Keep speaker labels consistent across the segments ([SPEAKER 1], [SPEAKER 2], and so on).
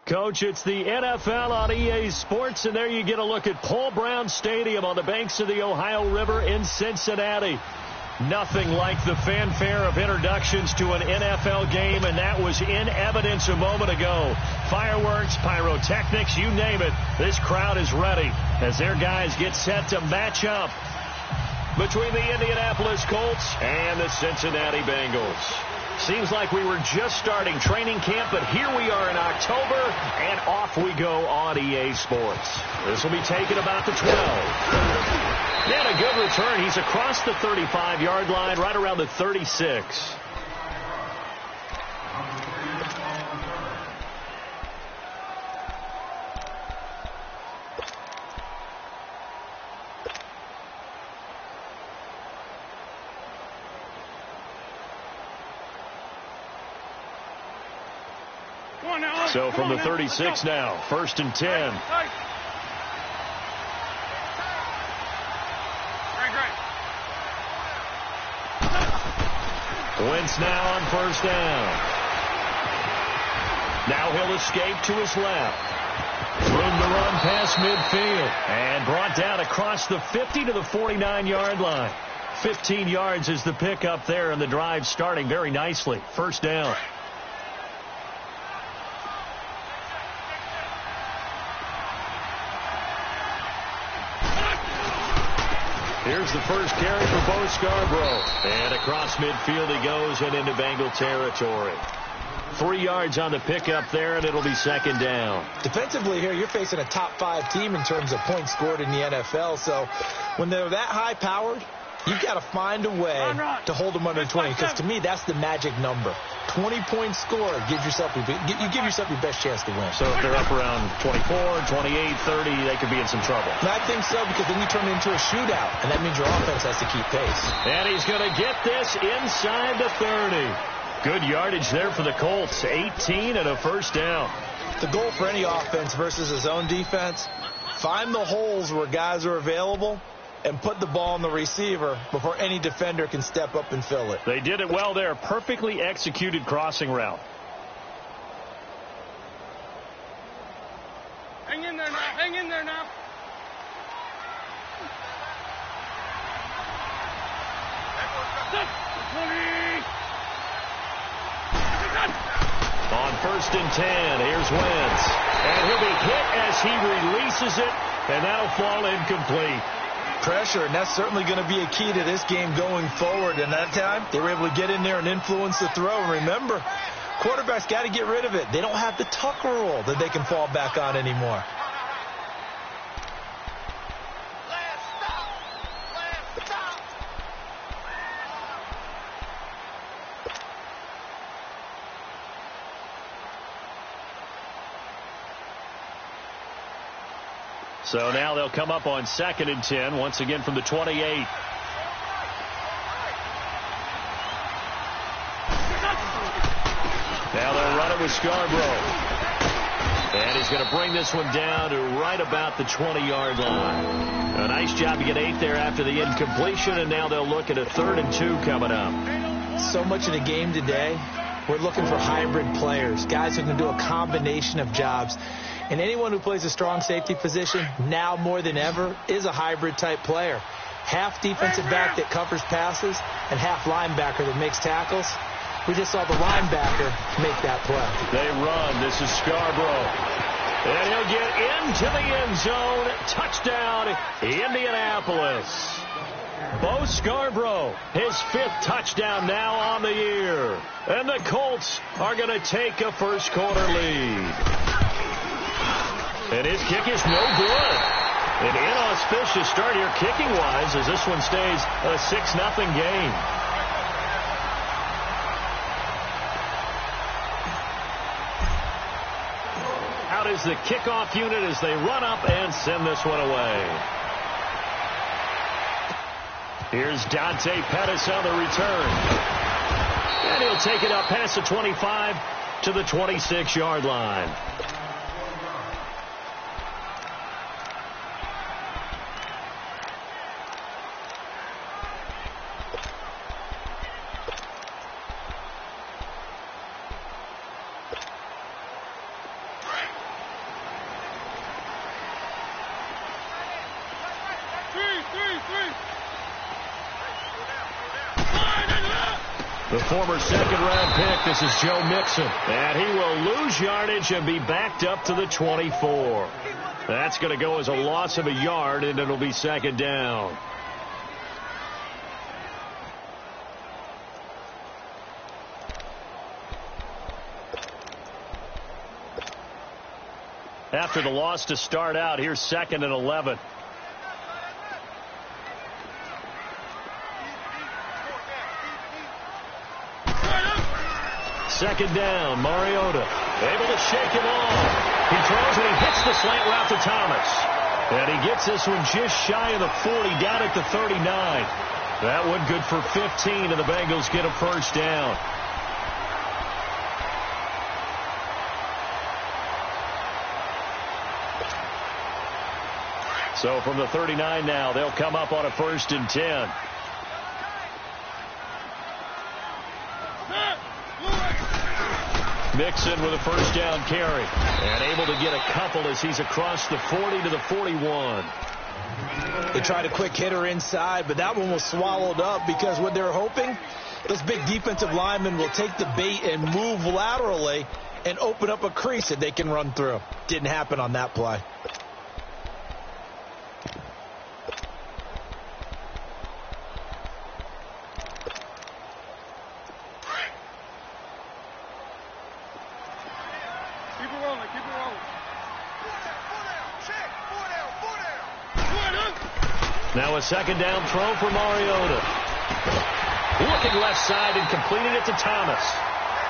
[SPEAKER 1] Coach, it's the NFL on EA Sports, and there you get a look at Paul Brown Stadium on the banks of the Ohio River in Cincinnati. Nothing like the fanfare of introductions to an NFL game, and that was in evidence a moment ago. Fireworks, pyrotechnics, you name it. This crowd is ready as their guys get set to match up between the Indianapolis Colts and the Cincinnati Bengals. Seems like we were just starting training camp, but here we are in October, and off we go on EA Sports. This will be taken about the 12. And a good return. He's across the 35-yard line, right around the 36. So from the 36 now, 1st and 10. Wentz now on 1st down. Now he'll escape to his left. Room to run past midfield. And brought down across the 50 to the 49-yard line. 15 yards is the pickup there, and the drive starting very nicely. 1st down. Here's the first carry for Bo Scarborough. And across midfield he goes and into Bengal territory. 3 yards on the pickup there, and it'll be 2nd down.
[SPEAKER 2] Defensively here, you're facing a top-5 team in terms of points scored in the NFL. So when they're that high-powered, you've got to find a way to hold them under 20. Because to me, that's the magic number. 20 points scored, you give yourself your best chance to win.
[SPEAKER 1] So if they're up around 24, 28, 30, they could be in some trouble.
[SPEAKER 2] And I think so, because then you turn it into a shootout, and that means your offense has to keep pace.
[SPEAKER 1] And he's going to get this inside the 30. Good yardage there for the Colts. 18 and a 1st down.
[SPEAKER 2] The goal for any offense versus his own defense, find the holes where guys are available and put the ball on the receiver before any defender can step up and fill it.
[SPEAKER 1] They did it well there. Perfectly executed crossing route.
[SPEAKER 3] Hang in there now. Hang in there now.
[SPEAKER 1] On 1st and 10, here's Wentz. And he'll be hit as he releases it, and that'll fall incomplete.
[SPEAKER 2] Pressure, and that's certainly going to be a key to this game going forward. And that time, they were able to get in there and influence the throw. And remember, quarterbacks got to get rid of it. They don't have the Tucker rule that they can fall back on anymore.
[SPEAKER 1] So now they'll come up on 2nd and 10, once again from the 28. Now they'll run it with Scarborough. And he's going to bring this one down to right about the 20-yard line. A nice job to get 8 there after the incompletion, and now they'll look at a 3rd and 2 coming up.
[SPEAKER 2] So much of the game today, we're looking for hybrid players, guys who can do a combination of jobs. And anyone who plays a strong safety position, now more than ever, is a hybrid-type player. Half defensive back that covers passes and half linebacker that makes tackles. We just saw the linebacker make that play.
[SPEAKER 1] They run. This is Scarborough. And he'll get into the end zone. Touchdown, Indianapolis. Bo Scarborough, his 5th touchdown now on the year. And the Colts are going to take a first-quarter lead. And his kick is no good. An inauspicious start here kicking-wise as this one stays a 6-0 game. Out is the kickoff unit as they run up and send this one away. Here's Dante Pettis on the return. And he'll take it up past the 25 to the 26-yard line. The former second-round pick, this is Joe Mixon. And he will lose yardage and be backed up to the 24. That's going to go as a loss of a yard, and it'll be second down. After the loss to start out, here's 2nd and 11. Second down, Mariota able to shake him off. He throws and he hits the slant route to Thomas. And he gets this one just shy of the 40, down at the 39. That one good for 15, and the Bengals get a first down. So from the 39 now, they'll come up on a 1st and 10. Mixon with a first down carry. And able to get a couple as he's across the 40 to the 41.
[SPEAKER 2] They tried a quick hitter inside, but that one was swallowed up because what they're hoping, those big defensive linemen will take the bait and move laterally and open up a crease that they can run through. Didn't happen on that play.
[SPEAKER 1] Now a second down throw for Mariota. Looking left side and completing it to Thomas.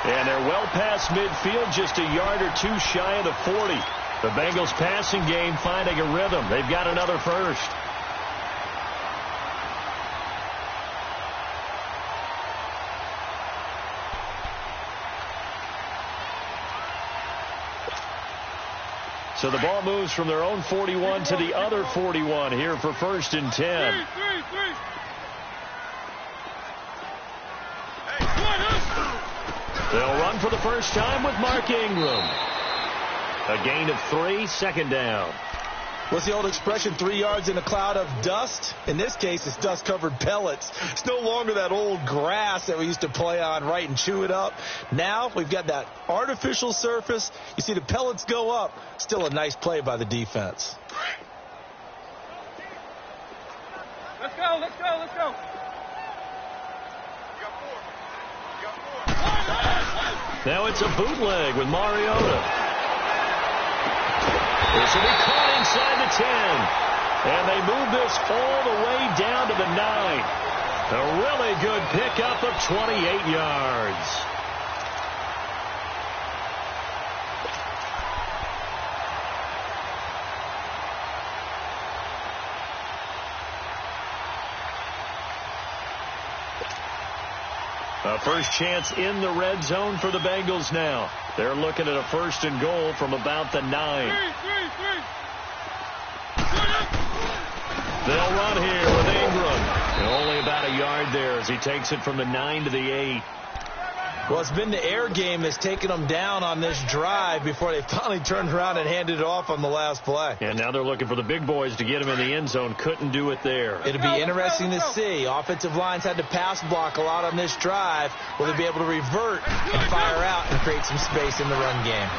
[SPEAKER 1] And they're well past midfield, just a yard or two shy of the 40. The Bengals passing game finding a rhythm. They've got another first. So the ball moves from their own 41 to the other 41 here for 1st and 10. They'll run for the first time with Mark Ingram. A gain of 3, second down.
[SPEAKER 2] What's the old expression, 3 yards in a cloud of dust? In this case, it's dust-covered pellets. It's no longer that old grass that we used to play on, right, and chew it up. Now we've got that artificial surface. You see the pellets go up. Still a nice play by the defense.
[SPEAKER 3] Let's go, let's go, let's go.
[SPEAKER 1] Now it's a bootleg with Mariota. This will be caught inside the 10. And they move this all the way down to the 9. A really good pickup of 28 yards. A first chance in the red zone for the Bengals now. They're looking at a 1st and goal from about the 9. They'll run here with Ingram. And only about a yard there as he takes it from the 9 to the 8.
[SPEAKER 2] Well, it's been the air game that's taken them down on this drive before they finally turned around and handed it off on the last play.
[SPEAKER 1] And now they're looking for the big boys to get him in the end zone. Couldn't do it there.
[SPEAKER 2] It'll be interesting to see. Offensive lines had to pass block a lot on this drive. Will they be able to revert and fire out and create some space in the run game?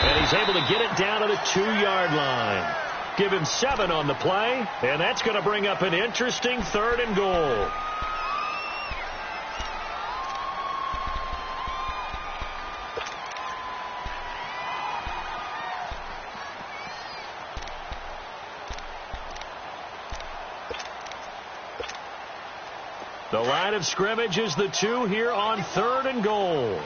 [SPEAKER 1] And he's able to get it down to the 2-yard line. Give him 7 on the play, and that's going to bring up an interesting 3rd and goal. The line of scrimmage is the 2 here on 3rd and goal.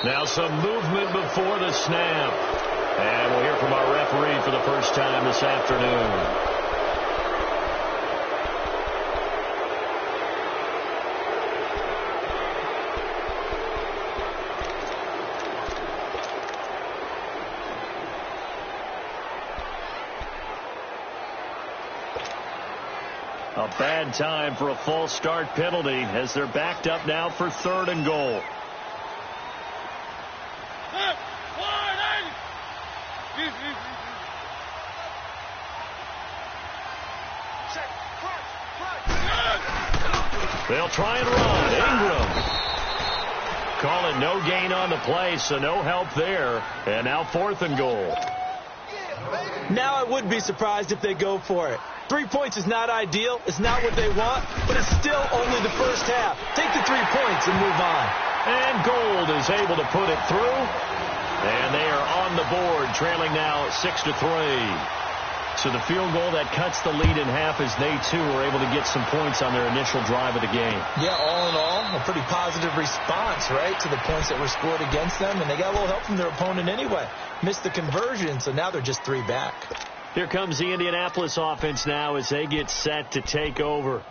[SPEAKER 1] Now some movement before the snap. And we'll hear from our referee for the first time this afternoon. A bad time for a false start penalty as they're backed up now for 3rd and goal. They'll try and run. Ingram. Call it no gain on the play, so no help there. And now 4th and goal.
[SPEAKER 2] Now I would be surprised if they go for it. 3 points is not ideal. It's not what they want, but it's still only the first half. Take the 3 points and move on.
[SPEAKER 1] And Gold is able to put it through. And they are on the board, trailing now 6-3. So the field goal that cuts the lead in half as they, too, were able to get some points on their initial drive of the game.
[SPEAKER 2] Yeah, all in all, a pretty positive response, right, to the points that were scored against them. And they got a little help from their opponent anyway. Missed the conversion, so now they're just 3 back.
[SPEAKER 1] Here comes the Indianapolis offense now as they get set to take over.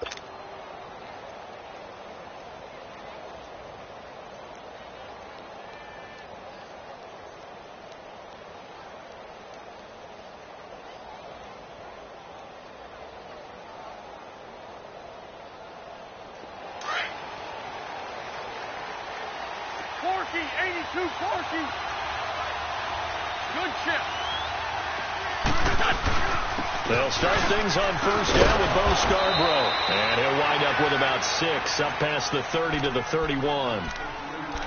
[SPEAKER 3] Good chip.
[SPEAKER 1] They'll start things on first down with Bo Scarborough. And he'll wind up with about 6, up past the 30 to the 31.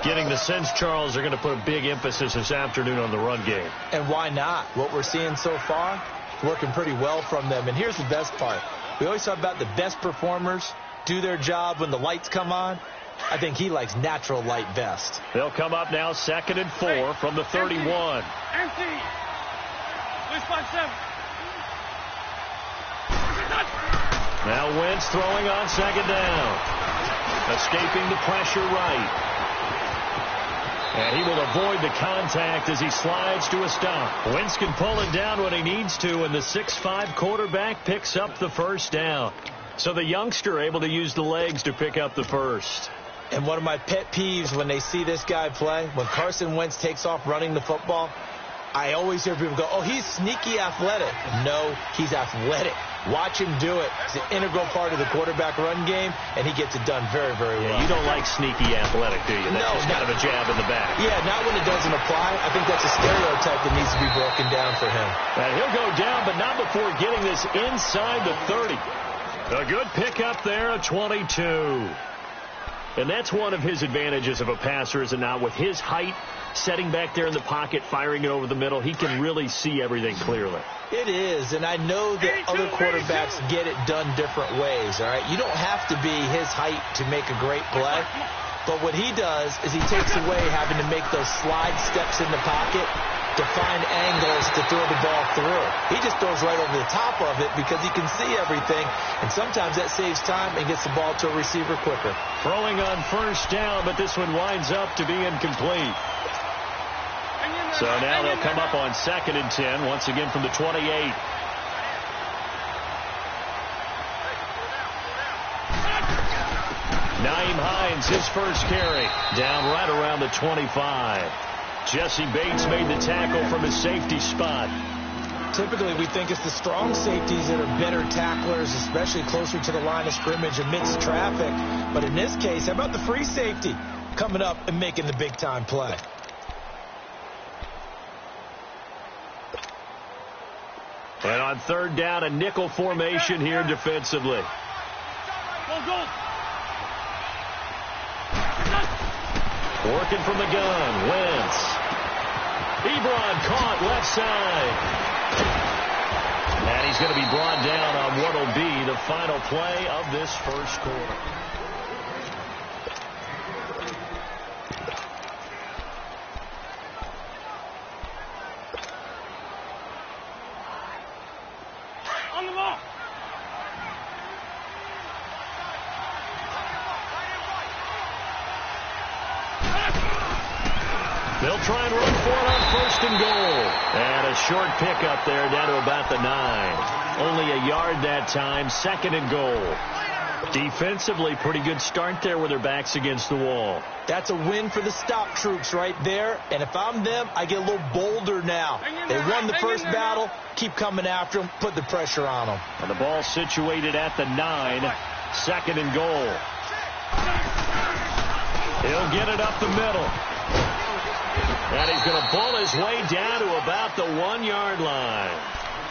[SPEAKER 1] Getting the sense, Charles, they're going to put a big emphasis this afternoon on the run game.
[SPEAKER 2] And why not? What we're seeing so far, working pretty well from them. And here's the best part. We always talk about the best performers do their job when the lights come on. I think he likes natural light best.
[SPEAKER 1] They'll come up now 2nd and 4 from the 31.
[SPEAKER 3] Empty. Please find 7.
[SPEAKER 1] Now Wentz throwing on 2nd down. Escaping the pressure right. And he will avoid the contact as he slides to a stop. Wentz can pull it down when he needs to, and the 6'5" quarterback picks up the first down. So the youngster able to use the legs to pick up the first.
[SPEAKER 2] And one of my pet peeves when they see this guy play, when Carson Wentz takes off running the football, I always hear people go, oh, he's sneaky athletic. No, he's athletic. Watch him do it. It's an integral part of the quarterback run game, and he gets it done very, very well.
[SPEAKER 1] Yeah, you don't like sneaky athletic, do you? That's just kind of a jab in the back.
[SPEAKER 2] Yeah, not when it doesn't apply. I think that's a stereotype that needs to be broken down for him.
[SPEAKER 1] And he'll go down, but not before getting this inside the 30. A good pickup there at 22. And that's one of his advantages of a passer, is it not? With his height, setting back there in the pocket, firing it over the middle, he can really see everything clearly.
[SPEAKER 2] It is, and I know that other quarterbacks get it done different ways, all right? You don't have to be his height to make a great play, but what he does is he takes away having to make those slide steps in the pocket to find angles to throw the ball through. He just throws right over the top of it because he can see everything, and sometimes that saves time and gets the ball to a receiver quicker.
[SPEAKER 1] Throwing on first down, but this one winds up to be incomplete. So now they'll come up on 2nd and 10, once again from the 28. Nyheim Hines, his first carry, down right around the 25. Jesse Bates made the tackle from his safety spot.
[SPEAKER 2] Typically, we think it's the strong safeties that are better tacklers, especially closer to the line of scrimmage amidst traffic. But in this case, how about the free safety coming up and making the big-time play?
[SPEAKER 1] And on 3rd down, a nickel formation here defensively.
[SPEAKER 3] Go.
[SPEAKER 1] Working from the gun, Wentz. Ebron caught left side. And he's going to be brought down on what will be the final play of this first quarter.
[SPEAKER 3] On the ball.
[SPEAKER 1] They'll try and run for it on 1st and goal. And a short pickup there down to about the 9. Only a yard that time, 2nd and goal. Defensively, pretty good start there with their backs against the wall.
[SPEAKER 2] That's a win for the stop troops right there. And if I'm them, I get a little bolder now. They won the first battle. Keep coming after them. Put the pressure on them.
[SPEAKER 1] And the ball situated at the 9. 2nd and goal. He'll get it up the middle. And he's going to pull his way down to about the 1-yard line.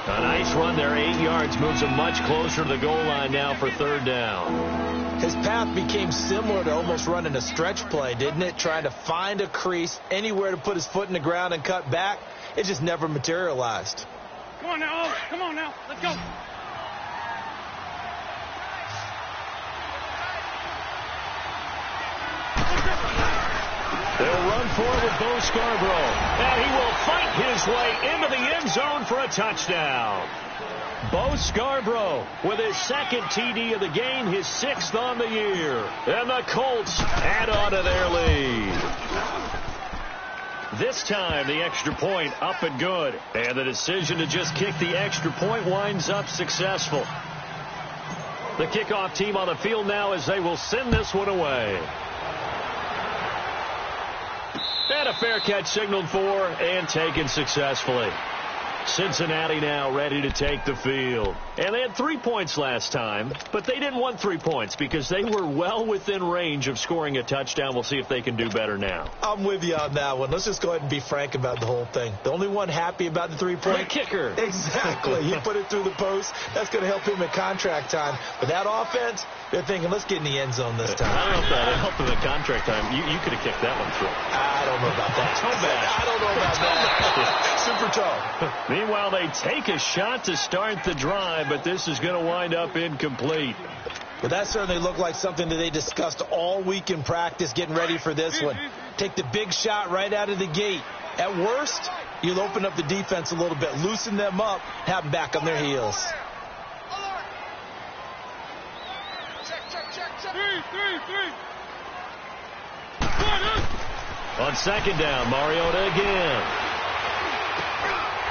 [SPEAKER 1] A nice run there, 8 yards, moves him much closer to the goal line now for third down.
[SPEAKER 2] His path became similar to almost running a stretch play, didn't it? Trying to find a crease, anywhere to put his foot in the ground and cut back. It just never materialized.
[SPEAKER 3] Come on now, Owen. Come on now. Let's go.
[SPEAKER 1] They'll run forward with Bo Scarborough. And he will fight his way into the end zone for a touchdown. Bo Scarborough with his second TD of the game, his 6th on the year. And the Colts add on to their lead. This time, the extra point up and good. And the decision to just kick the extra point winds up successful. The kickoff team on the field now as they will send this one away. And a fair catch signaled for and taken successfully. Cincinnati now ready to take the field. And they had 3 points last time, but they didn't want 3 points because they were well within range of scoring a touchdown. We'll see if they can do better now.
[SPEAKER 2] I'm with you on that one. Let's just go ahead and be frank about the whole thing. The only one happy about the 3-point
[SPEAKER 1] The kicker.
[SPEAKER 2] Exactly. He put it through the post. That's going to help him at contract time. But that offense, they're thinking, let's get in the end zone this time.
[SPEAKER 1] I don't know if that helped him at contract time. You could have kicked that one through.
[SPEAKER 2] I don't know about that. I don't know about that. Super tough.
[SPEAKER 1] Meanwhile, they take a shot to start the drive, but this is going to wind up incomplete.
[SPEAKER 2] But that certainly looked like something that they discussed all week in practice, getting ready for this one. Take the big shot right out of the gate. At worst, you'll open up the defense a little bit, loosen them up, have them back on their heels.
[SPEAKER 3] Three.
[SPEAKER 1] On second down, Mariota again.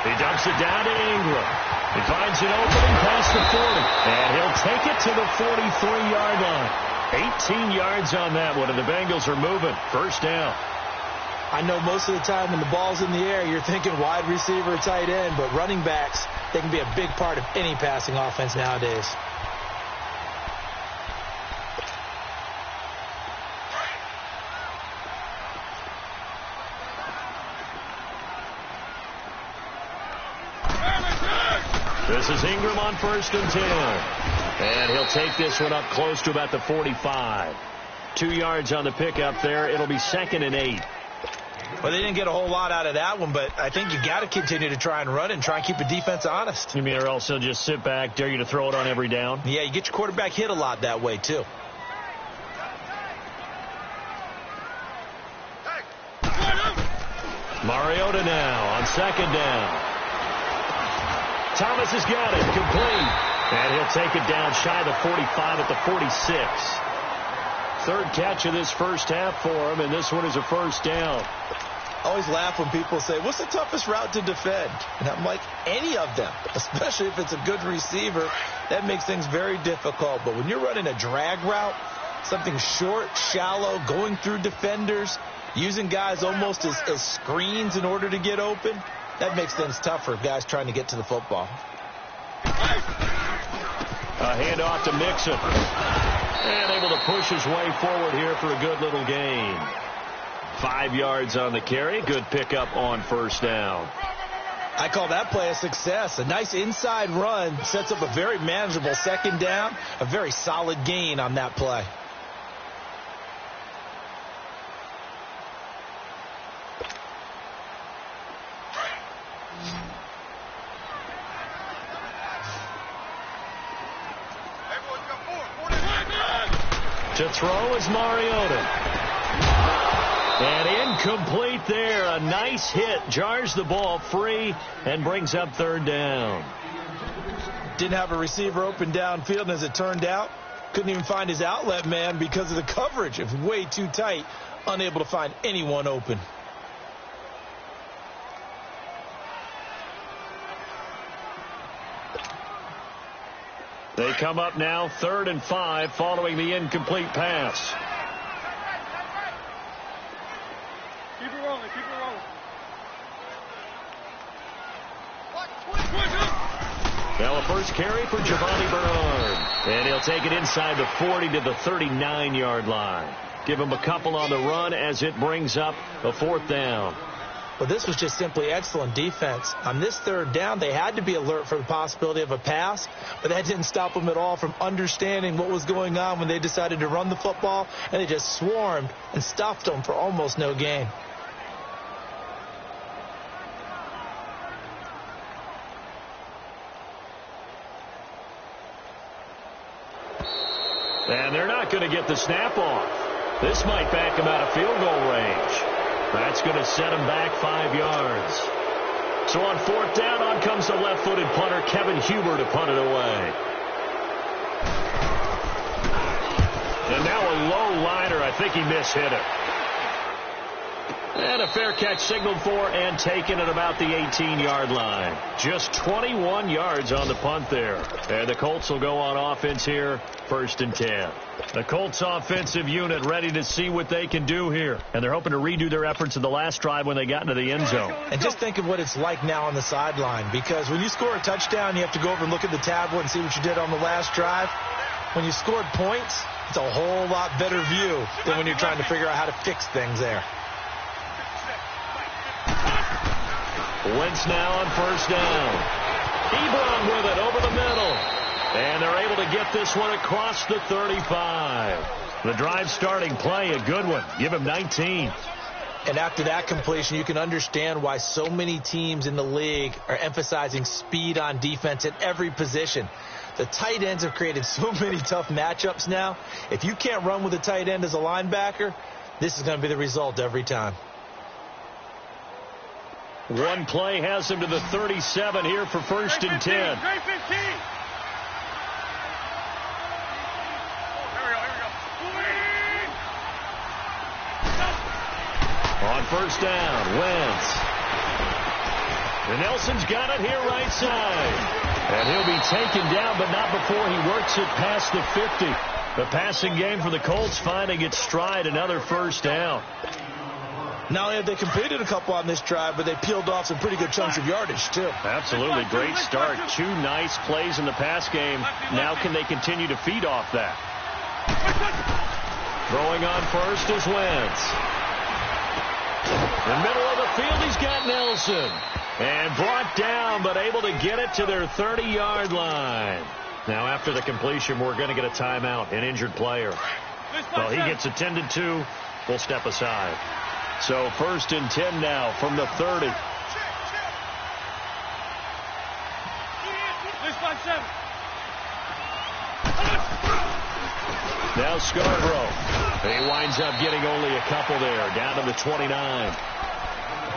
[SPEAKER 1] He dumps it down to Ingram. He finds an opening past the 40. And he'll take it to the 43-yard line. 18 yards on that one, and the Bengals are moving. First down.
[SPEAKER 2] I know most of the time when the ball's in the air, you're thinking wide receiver, tight end, but running backs, they can be a big part of any passing offense nowadays.
[SPEAKER 1] This is Ingram on 1st and 10. And he'll take this one up close to about the 45. 2 yards on the pickup there. It'll be 2nd and 8.
[SPEAKER 2] Well, they didn't get a whole lot out of that one, but I think you got to continue to try and run and try and keep the defense honest.
[SPEAKER 1] You mean or else he'll just sit back, dare you to throw it on every down?
[SPEAKER 2] Yeah, you get your quarterback hit a lot that way, too.
[SPEAKER 1] Mariota now on 2nd down. Thomas has got it, complete. And he'll take it down shy of the 45 at the 46. 3rd catch of this first half for him, and this one is a first down.
[SPEAKER 2] I always laugh when people say, what's the toughest route to defend? And I'm like, any of them, especially if it's a good receiver. That makes things very difficult. But when you're running a drag route, something short, shallow, going through defenders, using guys almost as screens in order to get open, that makes things tough for guys trying to get to the football.
[SPEAKER 1] A handoff to Mixon. And able to push his way forward here for a good little gain. 5 yards on the carry. Good pickup on first down.
[SPEAKER 2] I call that play a success. A nice inside run sets up a very manageable 2nd down. A very solid gain on that play.
[SPEAKER 1] To throw is Mariota. And incomplete there. A nice hit. Jars the ball free and brings up 3rd down.
[SPEAKER 2] Didn't have a receiver open downfield, and as it turned out, couldn't even find his outlet man because of the coverage. It was way too tight. Unable to find anyone open.
[SPEAKER 1] They come up now 3rd and 5 following the incomplete pass.
[SPEAKER 3] Keep it rolling.
[SPEAKER 1] Now a first carry for Giovanni Bernard. And he'll take it inside the 40 to the 39-yard line. Give him a couple on the run as it brings up a 4th down.
[SPEAKER 2] Well, this was just simply excellent defense. On this third down, they had to be alert for the possibility of a pass, but that didn't stop them at all from understanding what was going on when they decided to run the football, and they just swarmed and stuffed them for almost no gain.
[SPEAKER 1] And they're not going to get the snap off. This might back him out of field goal range. That's going to set him back 5 yards. So on fourth down, on comes the left-footed punter, Kevin Huber, to punt it away. And now a low liner. I think he mishit it. And a fair catch signaled for and taken at about the 18-yard line. Just 21 yards on the punt there. And the Colts will go on offense here, 1st and 10. The Colts offensive unit ready to see what they can do here. And they're hoping to redo their efforts in the last drive when they got into the end zone.
[SPEAKER 2] And just think of what it's like now on the sideline. Because when you score a touchdown, you have to go over and look at the tablet and see what you did on the last drive. When you scored points, it's a whole lot better view than when you're trying to figure out how to fix things there.
[SPEAKER 1] Wentz now on 1st down. Ebron with it over the middle. And they're able to get this one across the 35. The drive starting play, a good one. Give him 19.
[SPEAKER 2] And after that completion, you can understand why so many teams in the league are emphasizing speed on defense at every position. The tight ends have created so many tough matchups now. If you can't run with a tight end as a linebacker, this is going to be the result every time.
[SPEAKER 1] One play has him to the 37 here for 1st and 10. On 1st down, Wentz. And Nelson's got it here right side. And he'll be taken down, but not before he works it past the 50. The passing game for the Colts finding its stride, another 1st down.
[SPEAKER 2] Not only have they completed a couple on this drive, but they peeled off some pretty good chunks of yardage, too.
[SPEAKER 1] Absolutely. Great start. 2 nice plays in the pass game. Now can they continue to feed off that? Throwing on first is Wentz. In the middle of the field, he's got Nelson. And brought down, but able to get it to their 30-yard line. Now, after the completion, we're going to get a timeout, an injured player. Well, he gets attended to. We'll step aside. So 1st and 10 now from the 30. Now Scarborough. He winds up getting only a couple there, down to the 29.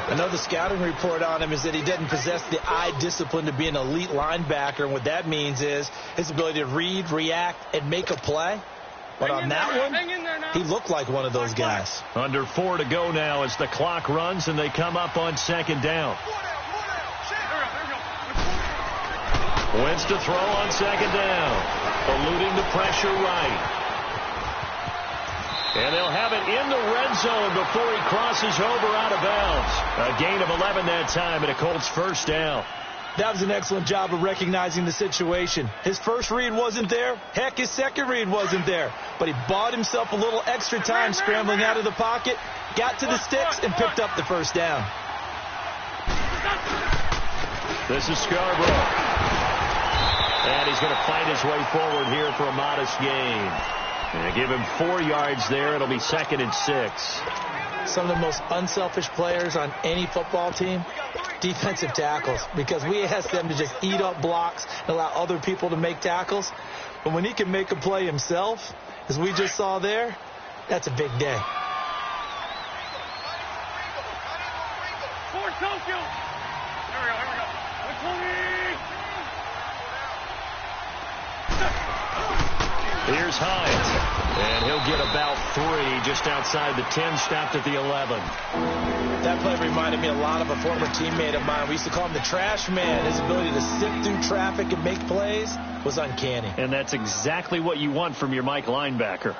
[SPEAKER 2] I know the scouting report on him is that he didn't possess the eye discipline to be an elite linebacker. And what that means is his ability to read, react, and make a play. But on that one, he looked like one of those guys.
[SPEAKER 1] Under 4 to go now as the clock runs and they come up on 2nd down. Wentz to throw on 2nd down. Eluding the pressure right. And they'll have it in the red zone before he crosses over out of bounds. A gain of 11 that time and a Colts 1st down.
[SPEAKER 2] That was an excellent job of recognizing the situation. His first read wasn't there. Heck, his second read wasn't there. But he bought himself a little extra time scrambling out of the pocket, got to the sticks, and picked up the 1st down.
[SPEAKER 1] This is Scarborough. And he's going to fight his way forward here for a modest gain. And give him 4 yards there. It'll be 2nd and 6.
[SPEAKER 2] Some of the most unselfish players on any football team, defensive tackles, because we ask them to just eat up blocks and allow other people to make tackles. But when he can make a play himself, as we just saw there, that's a big day.
[SPEAKER 1] Here's Hines, and he'll get about 3 just outside the 10, stopped at the 11.
[SPEAKER 2] That play reminded me a lot of a former teammate of mine. We used to call him the trash man. His ability to sift through traffic and make plays was uncanny.
[SPEAKER 1] And that's exactly what you want from your Mike linebacker.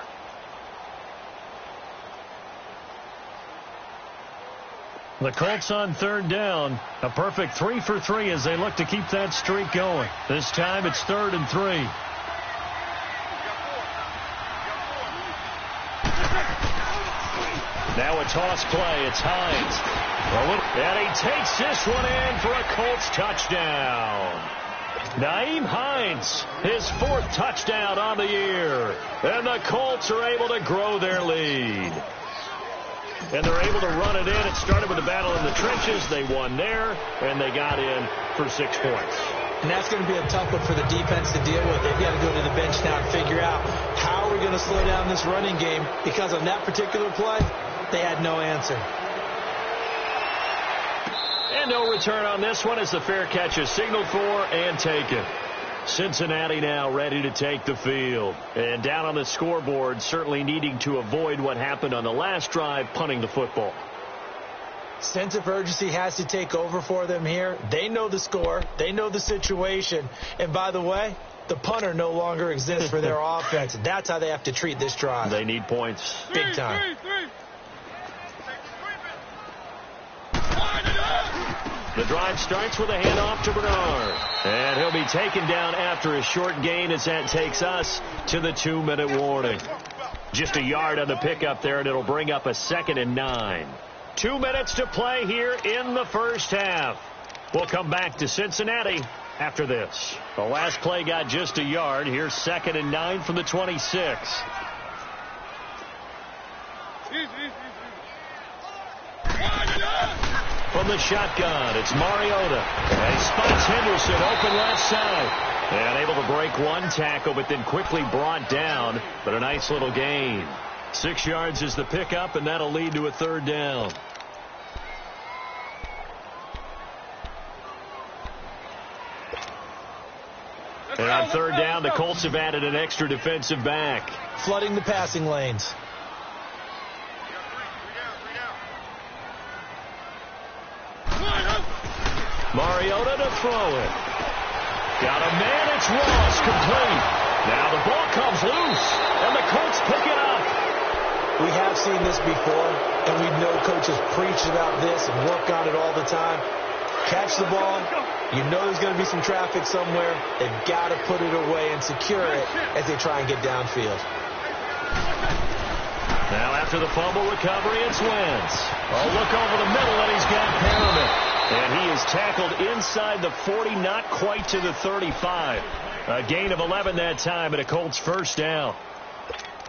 [SPEAKER 1] The Colts on 3rd down. A perfect 3 for 3 as they look to keep that streak going. This time it's 3rd and 3. Now a toss play. It's Hines. And he takes this one in for a Colts touchdown. Nyheim Hines, his 4th touchdown on the year. And the Colts are able to grow their lead. And they're able to run it in. It started with a battle in the trenches. They won there, and they got in for 6 points.
[SPEAKER 2] And that's going to be a tough one for the defense to deal with. They've got to go to the bench now and figure out how are we going to slow down this running game, because on that particular play, they had no answer.
[SPEAKER 1] And no return on this one as the fair catch is signaled for and taken. Cincinnati now ready to take the field. And down on the scoreboard, certainly needing to avoid what happened on the last drive, punting the football.
[SPEAKER 2] Sense of urgency has to take over for them here. They know the score. They know the situation. And by the way, the punter no longer exists for their offense. That's how they have to treat this drive.
[SPEAKER 1] They need points.
[SPEAKER 2] Big time.
[SPEAKER 1] The drive starts with a handoff to Bernard. And he'll be taken down after a short gain as that takes us to the 2-minute warning. Just a yard on the pickup there, and it'll bring up a 2nd and 9. 2 minutes to play here in the first half. We'll come back to Cincinnati after this. The last play got just a yard. Here's 2nd and 9 from the 26. From the shotgun, it's Mariota. And he spots Henderson open left side. And able to break one tackle, but then quickly brought down. But a nice little gain. 6 yards is the pickup, and that'll lead to a 3rd down. And on 3rd down, the Colts have added an extra defensive back.
[SPEAKER 2] Flooding the passing lanes.
[SPEAKER 1] Mariota to throw it. Got a man, it's Ross, complete. Now the ball comes loose, and the Colts pick it up.
[SPEAKER 2] We have seen this before, and we know coaches preach about this and work on it all the time. Catch the ball. You know there's going to be some traffic somewhere. They've got to put it away and secure it as they try and get downfield.
[SPEAKER 1] Now after the fumble recovery, it's Wentz. A look over the middle, and he's got Perriman. And he is tackled inside the 40, not quite to the 35. A gain of 11 that time, and a Colts 1st down.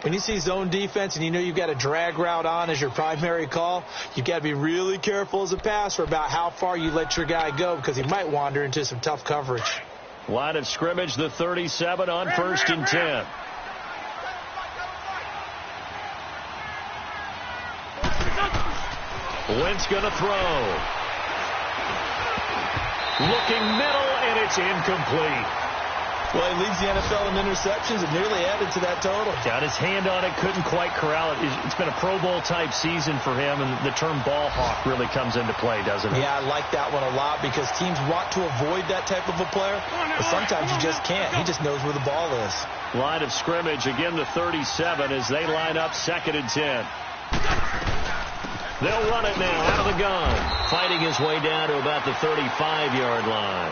[SPEAKER 2] When you see zone defense and you know you've got a drag route on as your primary call, you've got to be really careful as a passer about how far you let your guy go, because he might wander into some tough coverage.
[SPEAKER 1] Line of scrimmage, the 37 on 1st and 10. Wentz going to throw. Looking middle, and it's incomplete.
[SPEAKER 2] Well, he leads the NFL in interceptions and nearly added to that total.
[SPEAKER 1] Got his hand on it, couldn't quite corral it. It's been a Pro Bowl-type season for him, and the term ball hawk really comes into play, doesn't it?
[SPEAKER 2] Yeah, I like that one a lot because teams want to avoid that type of a player, but sometimes you just can't. He just knows where the ball is.
[SPEAKER 1] Line of scrimmage, again the 37 as they line up 2nd and 10. They'll run it now out of the gun, fighting his way down to about the 35-yard line.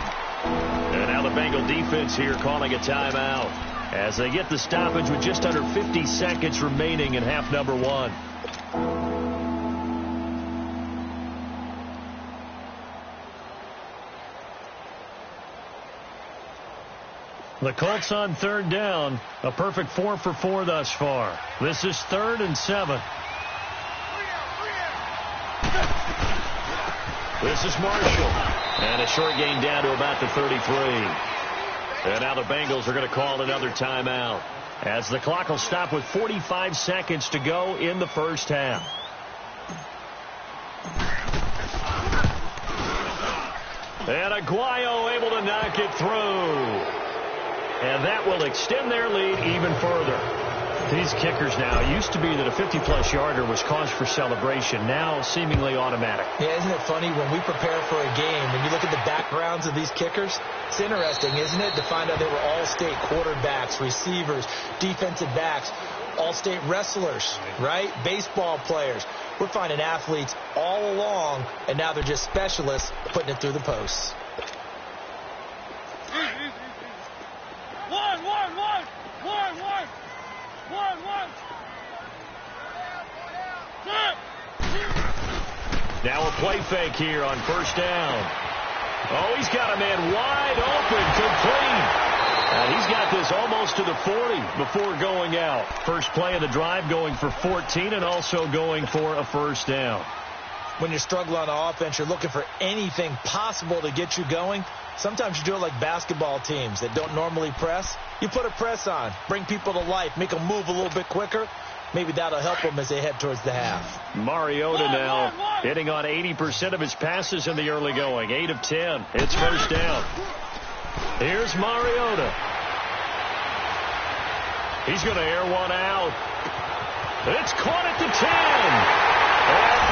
[SPEAKER 1] And now the Bengal defense here calling a timeout as they get the stoppage with just under 50 seconds remaining in half number 1. The Colts on 3rd down, a perfect 4 for 4 thus far. This is 3rd and 7. This is Marshall. And a short gain down to about the 33. And now the Bengals are going to call another timeout as the clock will stop with 45 seconds to go in the first half. And Aguayo able to knock it through. And that will extend their lead even further. These kickers now, it used to be that a 50-plus yarder was cause for celebration, now seemingly automatic.
[SPEAKER 2] Yeah, isn't it funny when we prepare for a game, when you look at the backgrounds of these kickers, it's interesting, isn't it, to find out they were all-state quarterbacks, receivers, defensive backs, all-state wrestlers, right? Baseball players. We're finding athletes all along, and now they're just specialists putting it through the posts.
[SPEAKER 1] Now a play fake here on first down. Oh, he's got a man wide open, complete. And he's got this almost to the 40 before going out. First play of the drive going for 14 and also going for a first down.
[SPEAKER 2] When you're struggling on offense, you're looking for anything possible to get you going. Sometimes you do it like basketball teams that don't normally press. You put a press on, bring people to life, make them move a little bit quicker. Maybe that'll help them as they head towards the half.
[SPEAKER 1] Mariota now hitting on 80% of his passes in the early going. 8 of 10. It's first down. Here's Mariota. He's going to air one out. It's caught at the 10. And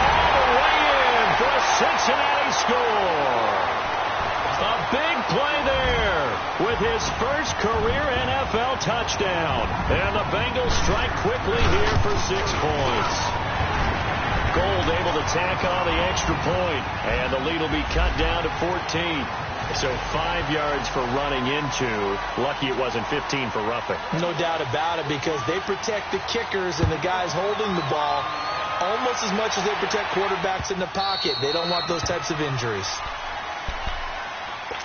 [SPEAKER 1] all the way in for a Cincinnati score. A big play there with his first career NFL touchdown. And the Bengals strike quickly here for 6 points. Gold able to tack on the extra point. And the lead will be cut down to 14. So 5 yards for running into. Lucky it wasn't 15 for roughing.
[SPEAKER 2] No doubt about it, because they protect the kickers and the guys holding the ball almost as much as they protect quarterbacks in the pocket. They don't want those types of injuries.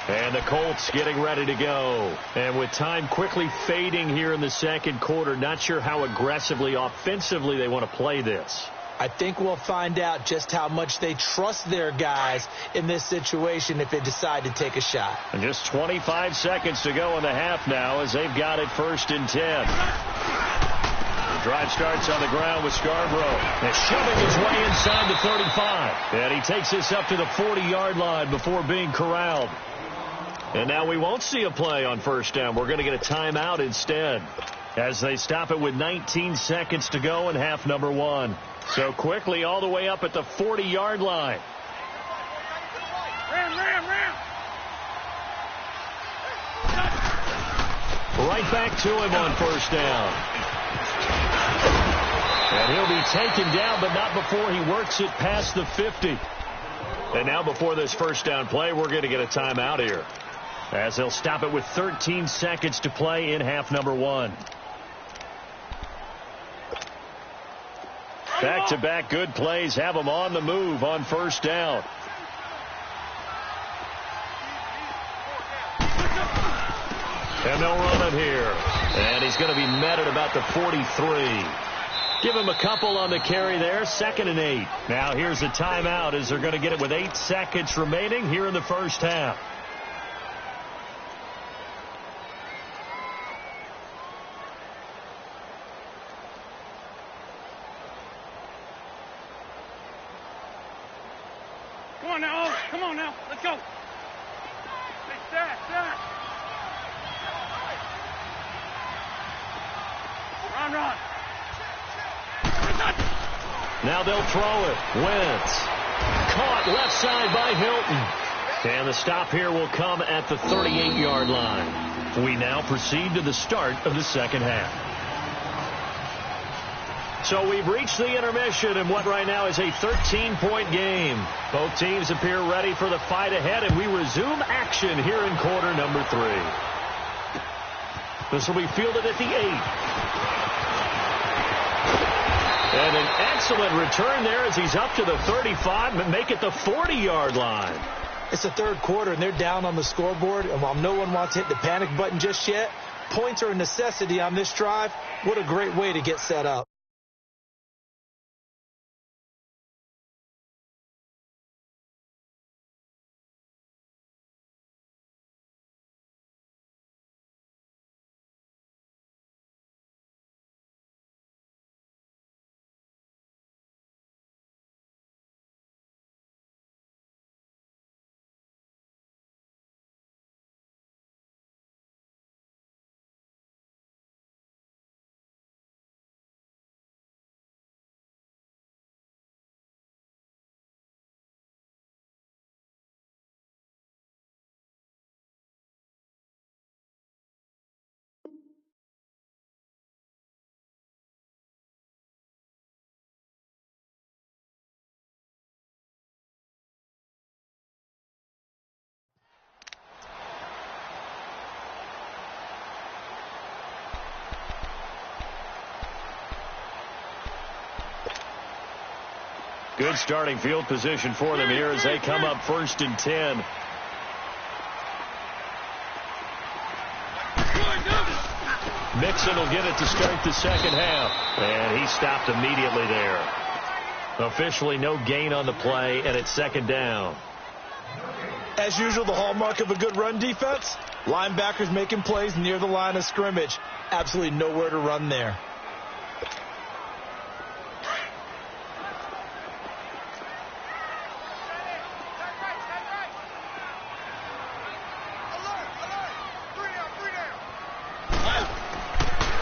[SPEAKER 1] And the Colts getting ready to go. And with time quickly fading here in the second quarter, not sure how aggressively, offensively they want to play this.
[SPEAKER 2] I think we'll find out just how much they trust their guys in this situation if they decide to take a shot.
[SPEAKER 1] And just 25 seconds to go in the half now as they've got it first and 10. The drive starts on the ground with Scarborough. And shoving his way inside the 35. And he takes this up to the 40-yard line before being corralled. And now we won't see a play on first down. We're going to get a timeout instead as they stop it with 19 seconds to go in half number 1. So quickly all the way up at the 40-yard line.
[SPEAKER 3] Ram.
[SPEAKER 1] Right back to him on first down. And he'll be taken down, but not before he works it past the 50. And now before this first down play, we're going to get a timeout here, as they'll stop it with 13 seconds to play in half number 1. Back-to-back good plays have them on the move on first down. And they'll run it here. And he's going to be met at about the 43. Give him a couple on the carry there. 2nd and 8. Now here's a timeout as they're going to get it with 8 seconds remaining here in the first half.
[SPEAKER 3] Come on now. Let's go. Hey, stack. Run.
[SPEAKER 1] Now they'll throw it. Wentz. Caught left side by Hilton. And the stop here will come at the 38-yard line. We now proceed to the start of the second half. So we've reached the intermission in what right now is a 13-point game. Both teams appear ready for the fight ahead, and we resume action here in quarter number 3. This will be fielded at the 8. And an excellent return there as he's up to the 35 and make it the 40-yard line.
[SPEAKER 2] It's the third quarter, and they're down on the scoreboard. And while no one wants to hit the panic button just yet, points are a necessity on this drive. What a great way to get set up.
[SPEAKER 1] Good starting field position for them here as they come up 1st and 10. Mixon will get it to start the second half. And he stopped immediately there. Officially no gain on the play, and it's 2nd down.
[SPEAKER 2] As usual, the hallmark of a good run defense, linebackers making plays near the line of scrimmage. Absolutely nowhere to run there.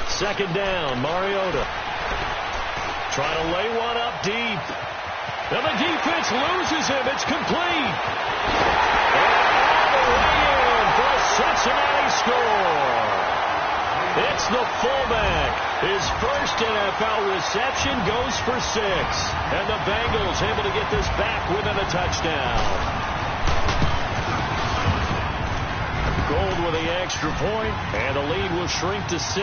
[SPEAKER 1] Second down, Mariota. Trying to lay one up deep. And the defense loses him. It's complete. And all the way in for a Cincinnati score. It's the fullback. His first NFL reception goes for 6. And the Bengals able to get this back within a touchdown. Gold with the extra point, and the lead will shrink to 6.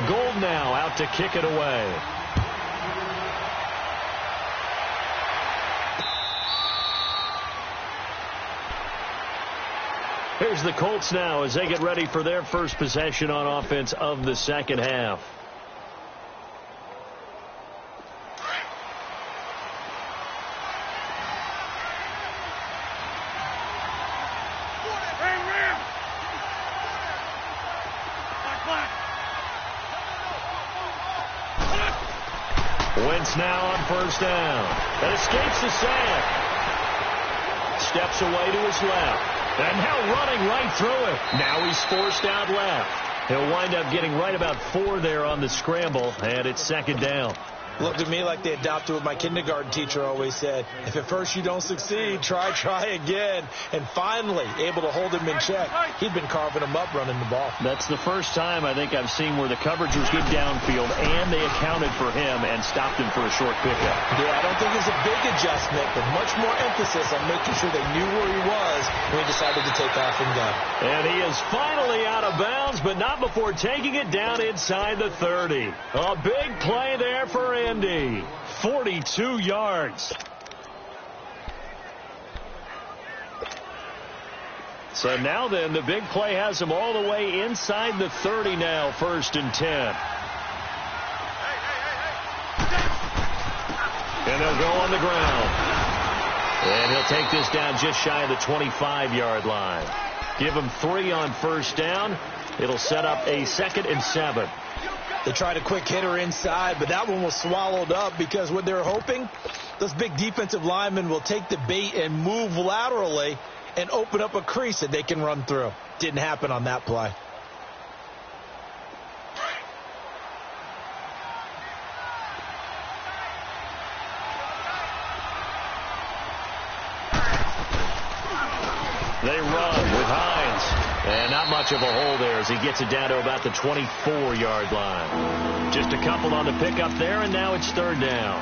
[SPEAKER 1] Gold now out to kick it away. Here's the Colts now as they get ready for their first possession on offense of the second half. Wentz now on 1st down. And escapes the sack. Steps away to his left. And now running right through it. Now he's forced out left. He'll wind up getting right about 4 there on the scramble. And it's 2nd down.
[SPEAKER 2] Looked at me like they adopted what my kindergarten teacher always said. If at first you don't succeed, try again. And finally able to hold him in check. He'd been carving him up running the ball.
[SPEAKER 1] That's the first time I think I've seen where the coverage was good downfield and they accounted for him and stopped him for a short pickup.
[SPEAKER 2] Yeah, I don't think it's a big adjustment, but much more emphasis on making sure they knew where he was when he decided to take off and go. And
[SPEAKER 1] he is finally out of bounds, but not before taking it down inside the 30. A big play there for Indy. 42 yards. So now then, the big play has him all the way inside the 30 now, 1st and 10. And they'll go on the ground. And he'll take this down just shy of the 25-yard line. Give him 3 on 1st down. It'll set up a 2nd and 7.
[SPEAKER 2] They tried a quick hitter inside, but that one was swallowed up because what they're hoping, those big defensive linemen will take the bait and move laterally and open up a crease that they can run through. Didn't happen on that play.
[SPEAKER 1] They run with Hines. And not much of a hole there as he gets it down to about the 24-yard line. Just a couple on the pickup there, and now it's 3rd down.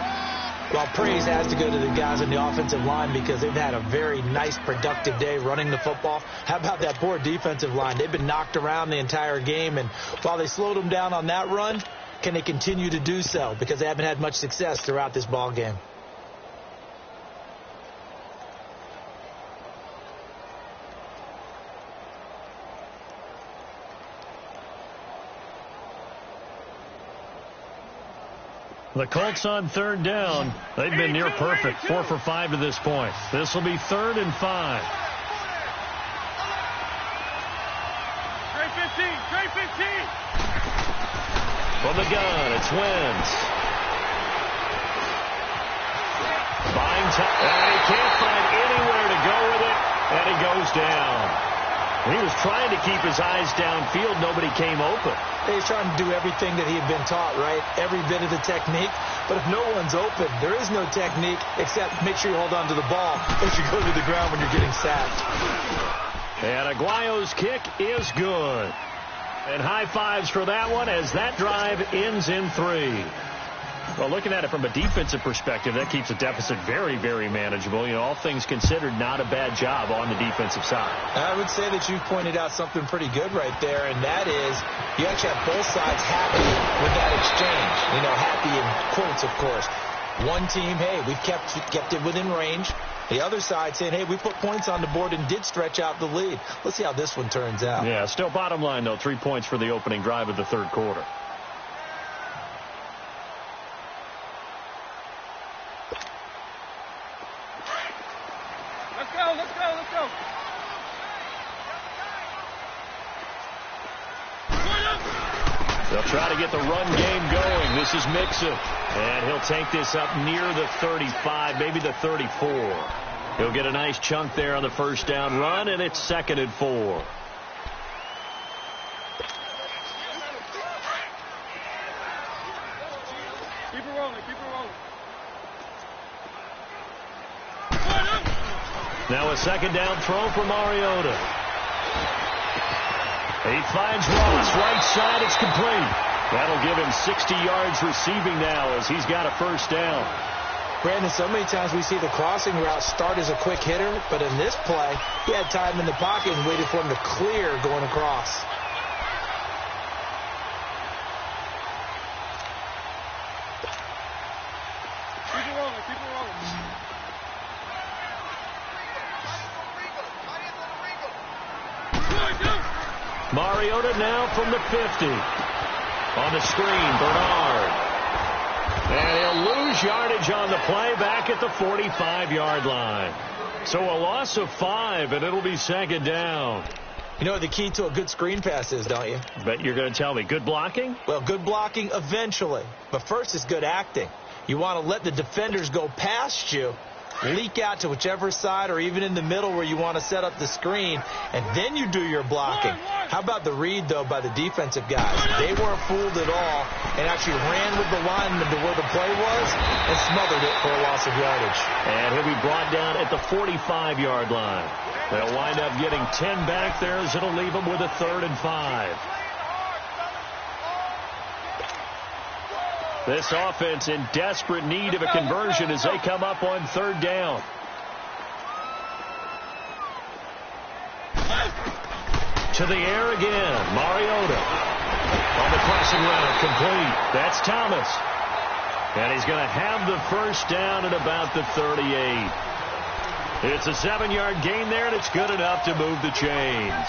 [SPEAKER 2] Well, praise has to go to the guys on the offensive line because they've had a very nice, productive day running the football. How about that poor defensive line? They've been knocked around the entire game, and while they slowed them down on that run, can they continue to do so? Because they haven't had much success throughout this ball game.
[SPEAKER 1] The Colts on 3rd down. They've been near perfect, 4 for 5 to this point. This will be 3rd and 5.
[SPEAKER 3] Trey 15.
[SPEAKER 1] From the gun, it's Wentz. Buying time, and he can't find anywhere to go with it, and he goes down. He was trying to keep his eyes downfield. Nobody came open.
[SPEAKER 2] He's trying to do everything that he had been taught, right? Every bit of the technique. But if no one's open, there is no technique except make sure you hold on to the ball as you go to the ground when you're getting sacked.
[SPEAKER 1] And Aguayo's kick is good. And high fives for that one as that drive ends in 3. Well, looking at it from a defensive perspective, that keeps the deficit very, very manageable. You know, all things considered, not a bad job on the defensive side.
[SPEAKER 2] I would say that you've pointed out something pretty good right there, and that is you actually have both sides happy with that exchange. You know, happy in quotes, of course. One team, hey, we've kept it within range. The other side saying, hey, we put points on the board and did stretch out the lead. Let's see how this one turns out.
[SPEAKER 1] Yeah, still bottom line, though, 3 points for the opening drive of the third quarter.
[SPEAKER 3] Let's go.
[SPEAKER 1] They'll try to get the run game going. This is Mixon. And he'll take this up near the 35, maybe the 34. He'll get a nice chunk there on the first down run, and it's 2nd and 4.
[SPEAKER 3] Keep it rolling.
[SPEAKER 1] Now a 2nd down throw for Mariota. He finds Ross, right side, it's complete. That'll give him 60 yards receiving now as he's got a first down.
[SPEAKER 2] Brandon, so many times we see the crossing route start as a quick hitter, but in this play, he had time in the pocket and waited for him to clear going across.
[SPEAKER 3] Keep it rolling.
[SPEAKER 1] Mariota now from the 50. On the screen, Bernard. And he'll lose yardage on the play back at the 45-yard line. So a loss of 5, and it'll be 2nd down.
[SPEAKER 2] You know what the key to a good screen pass is, don't you?
[SPEAKER 1] Bet you're going to tell me. Good blocking?
[SPEAKER 2] Well, good blocking eventually. But first is good acting. You want to let the defenders go past you, leak out to whichever side or even in the middle where you want to set up the screen, and then you do your blocking. How about the read, though, by the defensive guys? They weren't fooled at all and actually ran with the lineman to where the play was and smothered it for a loss of yardage.
[SPEAKER 1] And he'll be brought down at the 45-yard line. They'll wind up getting 10 back there as it'll leave them with a 3rd and 5. This offense in desperate need of a conversion as they come up on 3rd down. To the air again. Mariota on the crossing route, complete. That's Thomas. And he's going to have the first down at about the 38. It's a 7-yard gain there, and it's good enough to move the chains.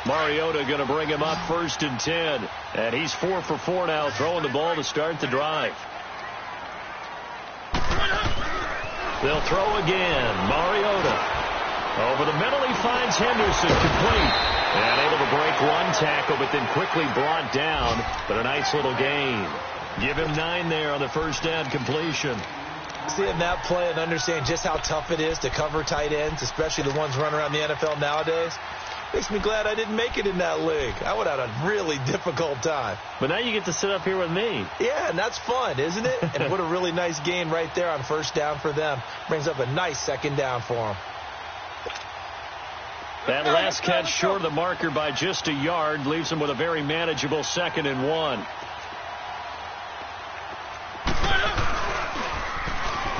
[SPEAKER 1] Mariota going to bring him up 1st and 10. And he's 4 for 4 now, throwing the ball to start the drive. They'll throw again. Mariota. Over the middle, he finds Henderson, complete. And able to break one tackle, but then quickly brought down. But a nice little gain. Give him 9 there on the first down completion.
[SPEAKER 2] Seeing that play and understand just how tough it is to cover tight ends, especially the ones running around the NFL nowadays, makes me glad I didn't make it in that league. I would have had a really difficult time.
[SPEAKER 1] But now you get to sit up here with me.
[SPEAKER 2] Yeah, and that's fun, isn't it? And what a really nice gain right there on first down for them. Brings up a nice 2nd down for them.
[SPEAKER 1] That last catch short of the marker by just a yard leaves them with a very manageable 2nd and 1.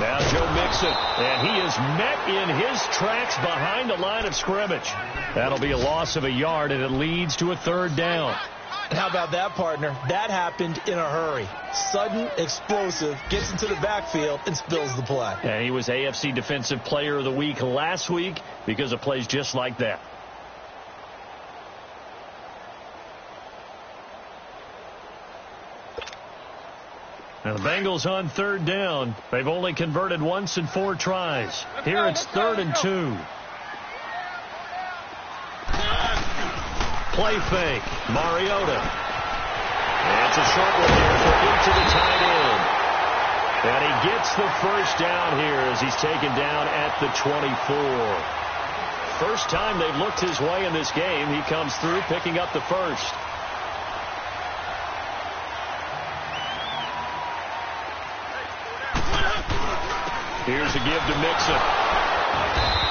[SPEAKER 1] Now Joe Mixon, and he is met in his tracks behind the line of scrimmage. That'll be a loss of a yard, and it leads to a 3rd down.
[SPEAKER 2] And how about that, partner? That happened in a hurry. Sudden, explosive, gets into the backfield, and spills the play.
[SPEAKER 1] And he was AFC Defensive Player of the Week last week because of plays just like that. Now the Bengals on 3rd down. They've only converted once in 4 tries. Here it's 3rd and 2. Play fake. Mariota. And it's a short one here for into the tight end. And he gets the first down here as he's taken down at the 24. First time they've looked his way in this game. He comes through picking up the first. Here's a give to Mixon.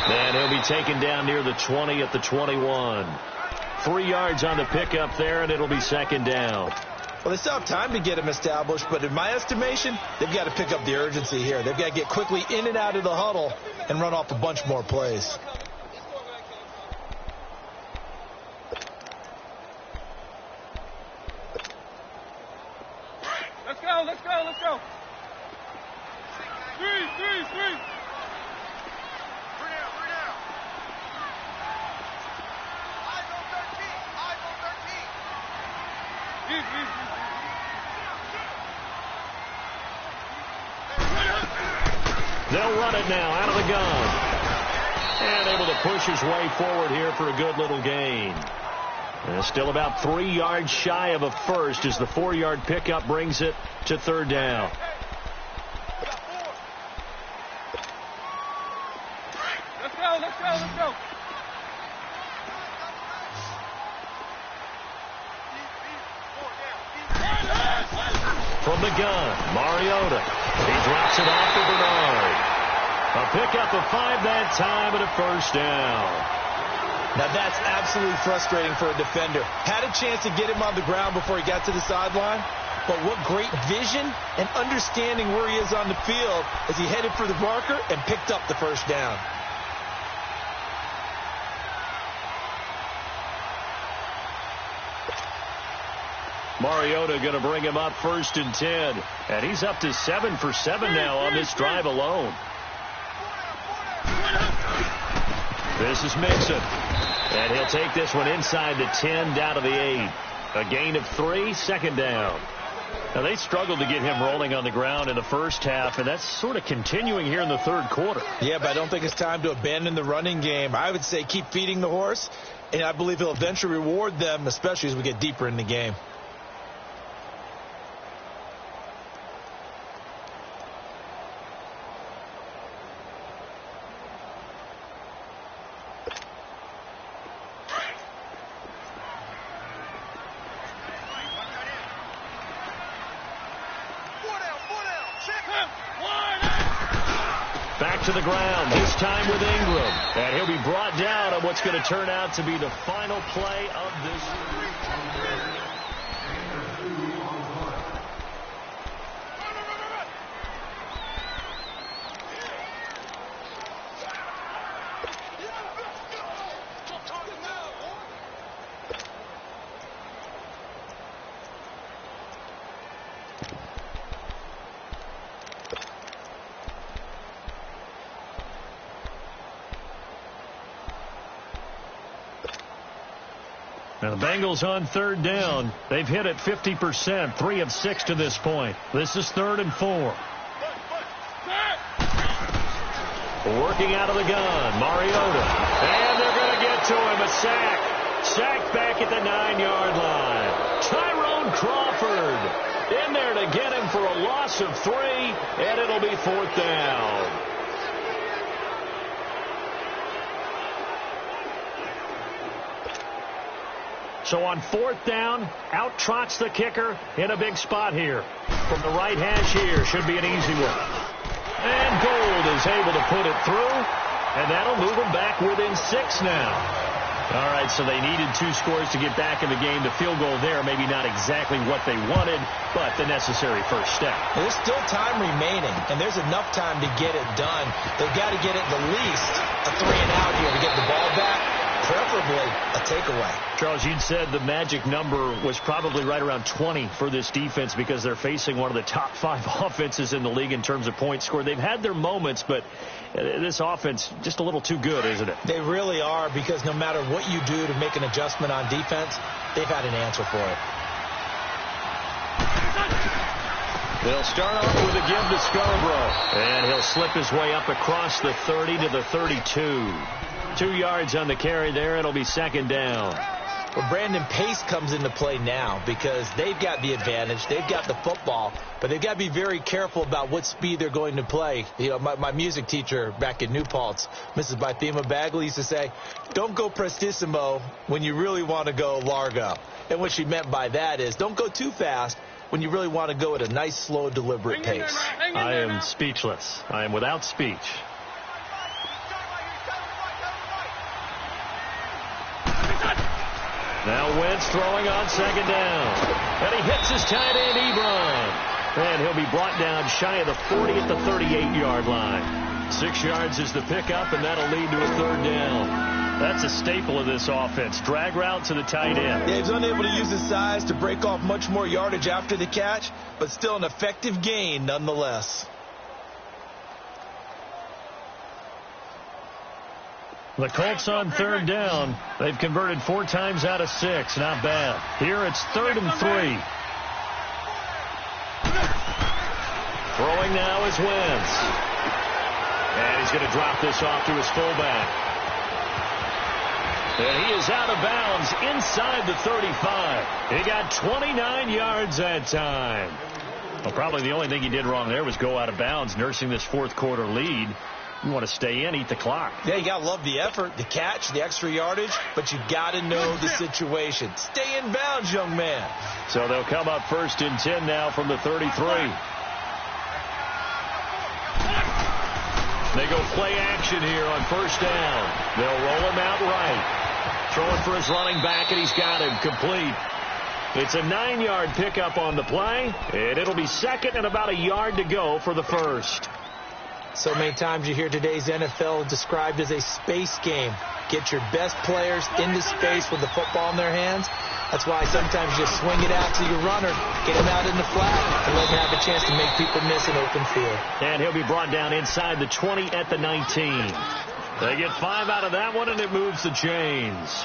[SPEAKER 1] And he'll be taken down near the 20 at the 21. 3 yards on the pickup there, and it'll be second down.
[SPEAKER 2] Well, they still have time to get him established, but in my estimation, they've got to pick up the urgency here. They've got to get quickly in and out of the huddle and run off a bunch more plays.
[SPEAKER 3] Let's go, let's go, let's go. Three. Three down. Eyes on 13.
[SPEAKER 1] They'll run it now out of the gun. And able to push his way forward here for a good little gain. And still about 3 yards shy of a first as the 4-yard pickup brings it to third down.
[SPEAKER 3] Let's go.
[SPEAKER 1] From the gun, Mariota. He drops it off to Bernard. A pickup of 5 that time and a first down.
[SPEAKER 2] Now that's absolutely frustrating for a defender. Had a chance to get him on the ground before he got to the sideline, but what great vision and understanding where he is on the field as he headed for the marker and picked up the first down.
[SPEAKER 1] Mariota going to bring him up 1st and 10. And he's up to 7 for 7 now on this drive alone. This is Mixon. And he'll take this one inside the 10 down to the 8. A gain of 3, second down. Now they struggled to get him rolling on the ground in the first half, and that's sort of continuing here in the third quarter.
[SPEAKER 2] Yeah, but I don't think it's time to abandon the running game. I would say keep feeding the horse, and I believe he'll eventually reward them, especially as we get deeper in the game.
[SPEAKER 1] Back to the ground, this time with Ingram. And he'll be brought down on what's going to turn out to be the final play of this. Now the Bengals on third down. They've hit it 50%, 3 of 6 to this point. This is 3rd and 4. Working out of the gun, Mariota. And they're going to get to him, a sack. Sacked back at the 9-yard line. Tyrone Crawford in there to get him for a loss of 3, and it'll be 4th down. So on 4th down, out trots the kicker in a big spot here. From the right hash here, should be an easy one. And Gold is able to put it through, and that'll move them back within 6 now. All right, so they needed 2 scores to get back in the game. The field goal there, maybe not exactly what they wanted, but the necessary first step.
[SPEAKER 2] There's still time remaining, and there's enough time to get it done. They've got to get at the least a 3-and-out here to get the ball back, preferably a takeaway.
[SPEAKER 1] Charles, you'd said the magic number was probably right around 20 for this defense because they're facing one of the top 5 offenses in the league in terms of points scored. They've had their moments, but this offense just a little too good, isn't it?
[SPEAKER 2] They really are, because no matter what you do to make an adjustment on defense, they've had an answer for it.
[SPEAKER 1] They'll start off with a give to Scarborough, and he'll slip his way up across the 30 to the 32. 2 yards on the carry there. It'll be second down.
[SPEAKER 2] Well, Brandon, pace comes into play now because they've got the advantage. They've got the football, but they've got to be very careful about what speed they're going to play. You know, my music teacher back in New Paltz, Mrs. Bythema Bagley, used to say, don't go prestissimo when you really want to go largo. And what she meant by that is don't go too fast when you really want to go at a nice, slow, deliberate pace.
[SPEAKER 1] I am speechless. I am without speech. Now Wentz throwing on second down. And he hits his tight end, Ebron. And he'll be brought down shy of the 40 at the 38-yard line. 6 yards is the pickup, and that'll lead to a third down. That's a staple of this offense. Drag route to the tight end.
[SPEAKER 2] Yeah, he's unable to use his size to break off much more yardage after the catch, but still an effective gain nonetheless.
[SPEAKER 1] The Colts on third down. They've converted 4 times out of 6. Not bad. Here it's 3rd and 3. Throwing now is Wentz. And he's going to drop this off to his fullback. And he is out of bounds inside the 35. He got 29 yards that time. Well, probably the only thing he did wrong there was go out of bounds, nursing this fourth quarter lead. You want to stay in, eat the clock.
[SPEAKER 2] Yeah, you got to love the effort, the catch, the extra yardage, but you got to know the situation. Stay in bounds, young man.
[SPEAKER 1] So they'll come up 1st and 10 now from the 33. They go play action here on 1st down. They'll roll him out right. Throwing for his running back, and he's got him complete. It's a 9-yard pickup on the play, and it'll be 2nd and about a yard to go for the 1st.
[SPEAKER 2] So many times you hear today's NFL described as a space game. Get your best players into space with the football in their hands. That's why sometimes you swing it out to your runner, get him out in the flat, and let him have a chance to make people miss an open field.
[SPEAKER 1] And he'll be brought down inside the 20 at the 19. They get 5 out of that one, and it moves the chains.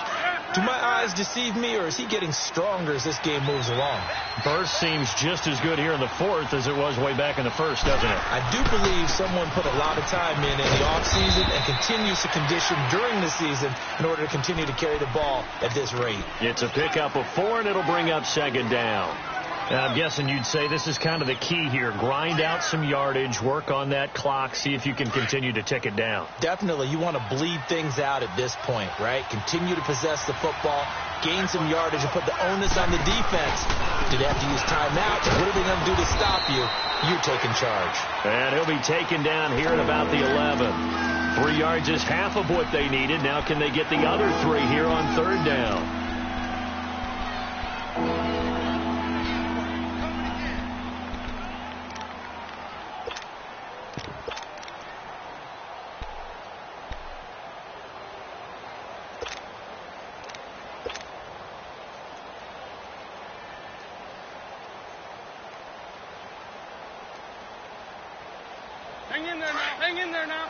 [SPEAKER 2] Do my eyes deceive me, or is he getting stronger as this game moves along?
[SPEAKER 1] Burst seems just as good here in the 4th as it was way back in the 1st, doesn't it?
[SPEAKER 2] I do believe someone put a lot of time in the offseason and continues to condition during the season in order to continue to carry the ball at this rate.
[SPEAKER 1] It's a pickup of 4, and it'll bring up 2nd down. And I'm guessing you'd say this is kind of the key here. Grind out some yardage, work on that clock, see if you can continue to tick it down.
[SPEAKER 2] Definitely. You want to bleed things out at this point, right? Continue to possess the football, gain some yardage, and put the onus on the defense. Did they have to use timeouts? What are they going to do to stop you? You're taking charge.
[SPEAKER 1] And he'll be taken down here at about the 11. 3 yards is half of what they needed. Now can they get the other 3 here on 3rd down?
[SPEAKER 3] Hang in there now. Hang in there now.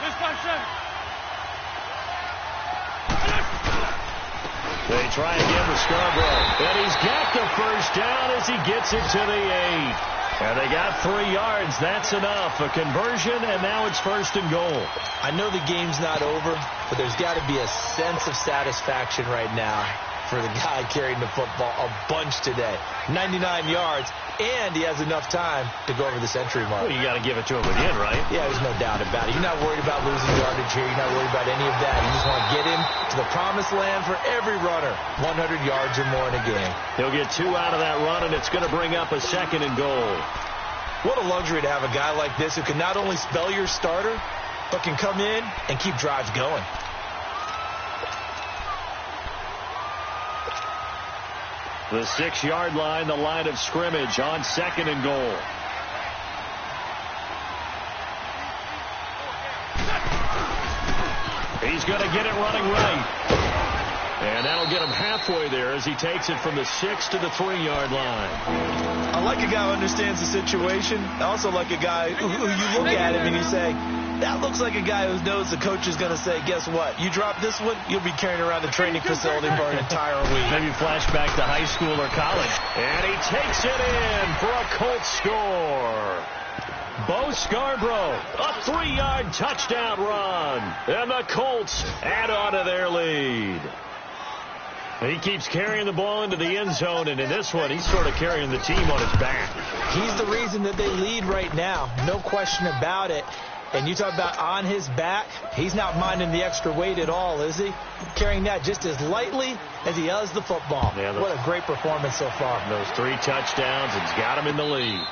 [SPEAKER 3] This by set.
[SPEAKER 1] They try again with Scarborough. And he's got the 1st down as he gets it to the 8. And they got 3 yards. That's enough. A conversion, and now it's 1st and goal.
[SPEAKER 2] I know the game's not over, but there's got to be a sense of satisfaction right now for the guy carrying the football a bunch today. 99 yards, and he has enough time to go over the century mark.
[SPEAKER 1] Well, you got to give it to him again, right?
[SPEAKER 2] Yeah, there's no doubt about it. You're not worried about losing yardage here. You're not worried about any of that. You just want to get him to the promised land for every runner. 100 yards or more in a game.
[SPEAKER 1] He'll get 2 out of that run, and it's going to bring up a 2nd and goal.
[SPEAKER 2] What a luxury to have a guy like this who can not only spell your starter, but can come in and keep drives going.
[SPEAKER 1] The 6-yard line, the line of scrimmage on 2nd and goal. He's going to get it running right. And that'll get him halfway there as he takes it from the 6 to the 3-yard line.
[SPEAKER 2] I like a guy who understands the situation. I also like a guy who you look at him and you say, that looks like a guy who knows the coach is going to say, guess what? You drop this one, you'll be carrying around the training facility for an entire week.
[SPEAKER 1] Maybe flashback to high school or college. And he takes it in for a Colts score. Bo Scarborough, a 3-yard touchdown run. And the Colts add on to their lead. He keeps carrying the ball into the end zone, and in this one, he's sort of carrying the team on his back.
[SPEAKER 2] He's the reason that they lead right now. No question about it. And you talk about on his back, he's not minding the extra weight at all, is he? Carrying that just as lightly as he does the football. Yeah, what a great performance so far.
[SPEAKER 1] Those 3 touchdowns, it's got him in the lead.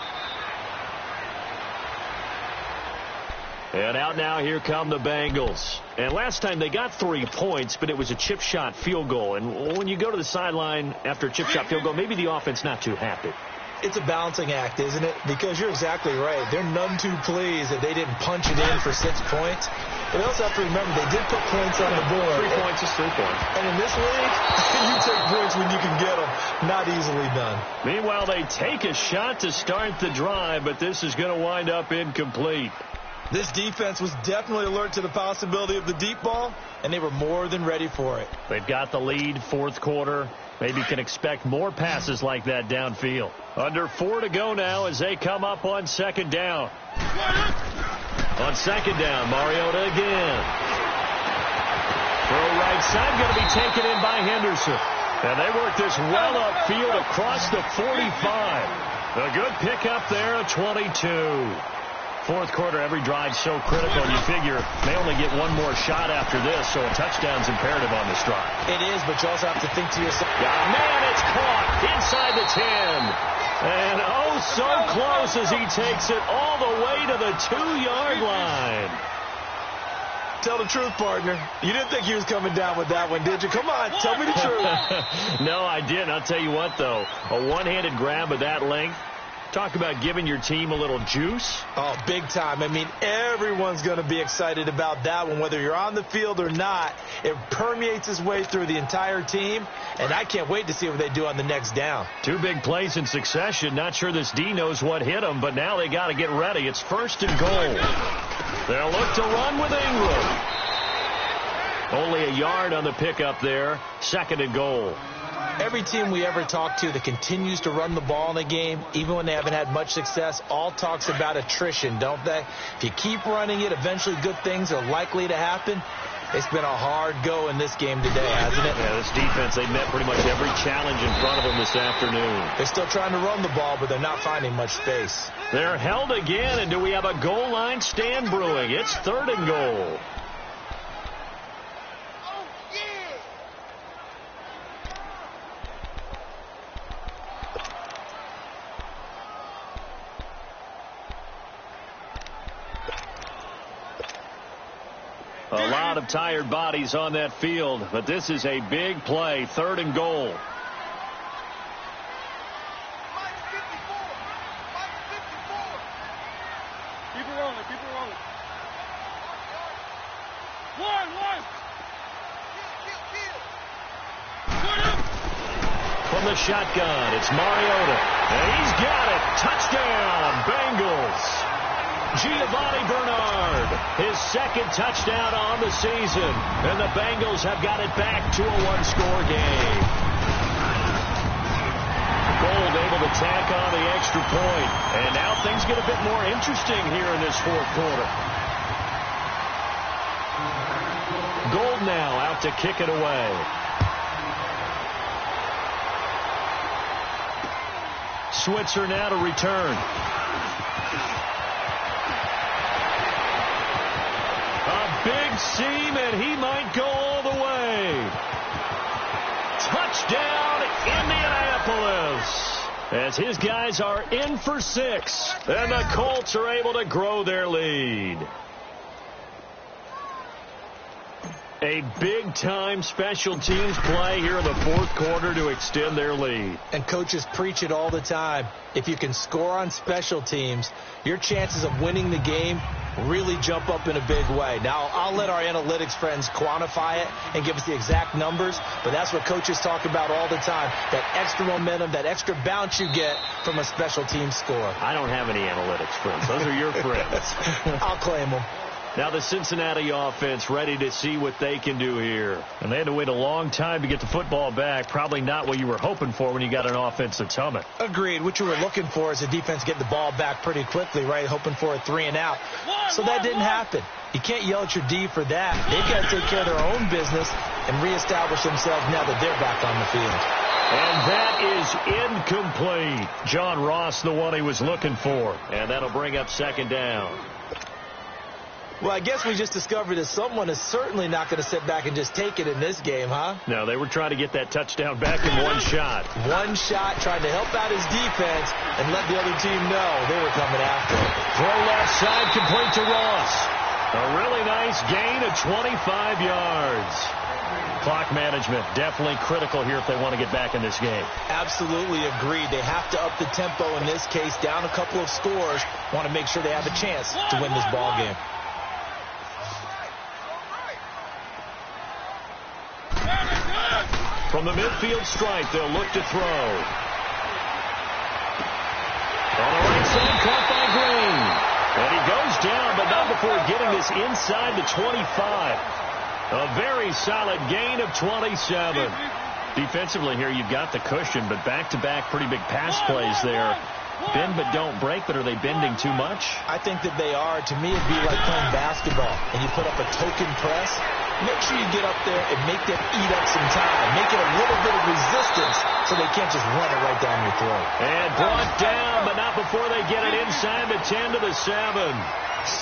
[SPEAKER 1] And out now, here come the Bengals. And last time they got 3 points, but it was a chip shot field goal. And when you go to the sideline after a chip shot field goal, maybe the offense not too happy.
[SPEAKER 2] It's a balancing act, isn't it? Because you're exactly right. They're none too pleased that they didn't punch it in for 6 points. But they also have to remember they did put points on the board.
[SPEAKER 1] 3 points is 3 points.
[SPEAKER 2] And in this league, you take points when you can get them. Not easily done.
[SPEAKER 1] Meanwhile, they take a shot to start the drive, but this is going to wind up incomplete.
[SPEAKER 2] This defense was definitely alert to the possibility of the deep ball, and they were more than ready for it.
[SPEAKER 1] They've got the lead, fourth quarter. Maybe can expect more passes like that downfield. Under 4 to go now as they come up on second down. On second down, Mariota again. Throw right side, going to be taken in by Henderson. And they work this well upfield across the 45. A good pickup there at 22. Fourth quarter, every drive so critical, and you figure they only get one more shot after this, so a touchdown's imperative on this drive.
[SPEAKER 2] It is, but you also have to think to yourself.
[SPEAKER 1] Man, it's caught inside the 10. And oh, so close as he takes it all the way to the 2-yard line.
[SPEAKER 2] Tell the truth, partner. You didn't think he was coming down with that one, did you? Come on, tell me the truth.
[SPEAKER 1] No, I didn't. I'll tell you what, though. A one-handed grab of that length. Talk about giving your team a little juice.
[SPEAKER 2] Oh, big time. I mean, everyone's going to be excited about that one, whether you're on the field or not. It permeates its way through the entire team, and I can't wait to see what they do on the next down. 2
[SPEAKER 1] big plays in succession. Not sure this D knows what hit them, but now they got to get ready. It's first and goal. They'll look to run with Ingram. Only a yard on the pickup there. Second and goal.
[SPEAKER 2] Every team we ever talk to that continues to run the ball in a game, even when they haven't had much success, all talks about attrition, don't they? If you keep running it, eventually good things are likely to happen. It's been a hard go in this game today, hasn't it?
[SPEAKER 1] Yeah, this defense, they met pretty much every challenge in front of them this afternoon.
[SPEAKER 2] They're still trying to run the ball, but they're not finding much space.
[SPEAKER 1] They're held again, and do we have a goal line stand brewing? It's third and goal. A lot of tired bodies on that field, but this is a big play. Third and goal.
[SPEAKER 3] Keep it rolling, keep it rolling. One.
[SPEAKER 1] From the shotgun, it's Mariota. And he's got it. Touchdown, Bengals. Giovanni Bernard, his second touchdown on the season. And the Bengals have got it back to a one-score game. Gold able to tack on the extra point. And now things get a bit more interesting here in this fourth quarter. Gold now out to kick it away. Switzer now to return. Big seam, and he might go all the way. Touchdown, Indianapolis. As his guys are in for 6. And the Colts are able to grow their lead. A big-time special teams play here in the fourth quarter to extend their lead.
[SPEAKER 2] And coaches preach it all the time. If you can score on special teams, your chances of winning the game really jump up in a big way. Now, I'll let our analytics friends quantify it and give us the exact numbers, but that's what coaches talk about all the time, that extra momentum, that extra bounce you get from a special team score.
[SPEAKER 1] I don't have any analytics friends. Those are your friends.
[SPEAKER 2] I'll claim them.
[SPEAKER 1] Now the Cincinnati offense ready to see what they can do here. And they had to wait a long time to get the football back. Probably not what you were hoping for when you got an offense that's humming.
[SPEAKER 2] Agreed. What you were looking for is the defense getting the ball back pretty quickly, right? Hoping for a 3-and-out. So that didn't happen. You can't yell at your D for that. They've got to take care of their own business and reestablish themselves now that they're back on the field.
[SPEAKER 1] And that is incomplete. John Ross, the one he was looking for. And that'll bring up second down.
[SPEAKER 2] Well, I guess we just discovered that someone is certainly not going to sit back and just take it in this game, huh?
[SPEAKER 1] No, they were trying to get that touchdown back in one shot.
[SPEAKER 2] One shot, trying to help out his defense and let the other team know they were coming after it.
[SPEAKER 1] Throw left side, complete to Ross. A really nice gain of 25 yards. Clock management definitely critical here if they want to get back in this game.
[SPEAKER 2] Absolutely agreed. They have to up the tempo in this case, down a couple of scores. Want to make sure they have a chance to win this ball game.
[SPEAKER 1] From the midfield stripe, they'll look to throw. On the right side, caught by Green. And he goes down, but not before getting this inside the 25. A very solid gain of 27. Defensively here, you've got the cushion, but back-to-back pretty big pass plays there. Bend but don't break, but are they bending too much?
[SPEAKER 2] I think that they are. To me, it'd be like playing basketball, and you put up a token press. Make sure you get up there and make them eat up some time. Make it a little bit of resistance so they can't just run it right down your throat.
[SPEAKER 1] And brought down, but not before they get it inside the 10 to the 7.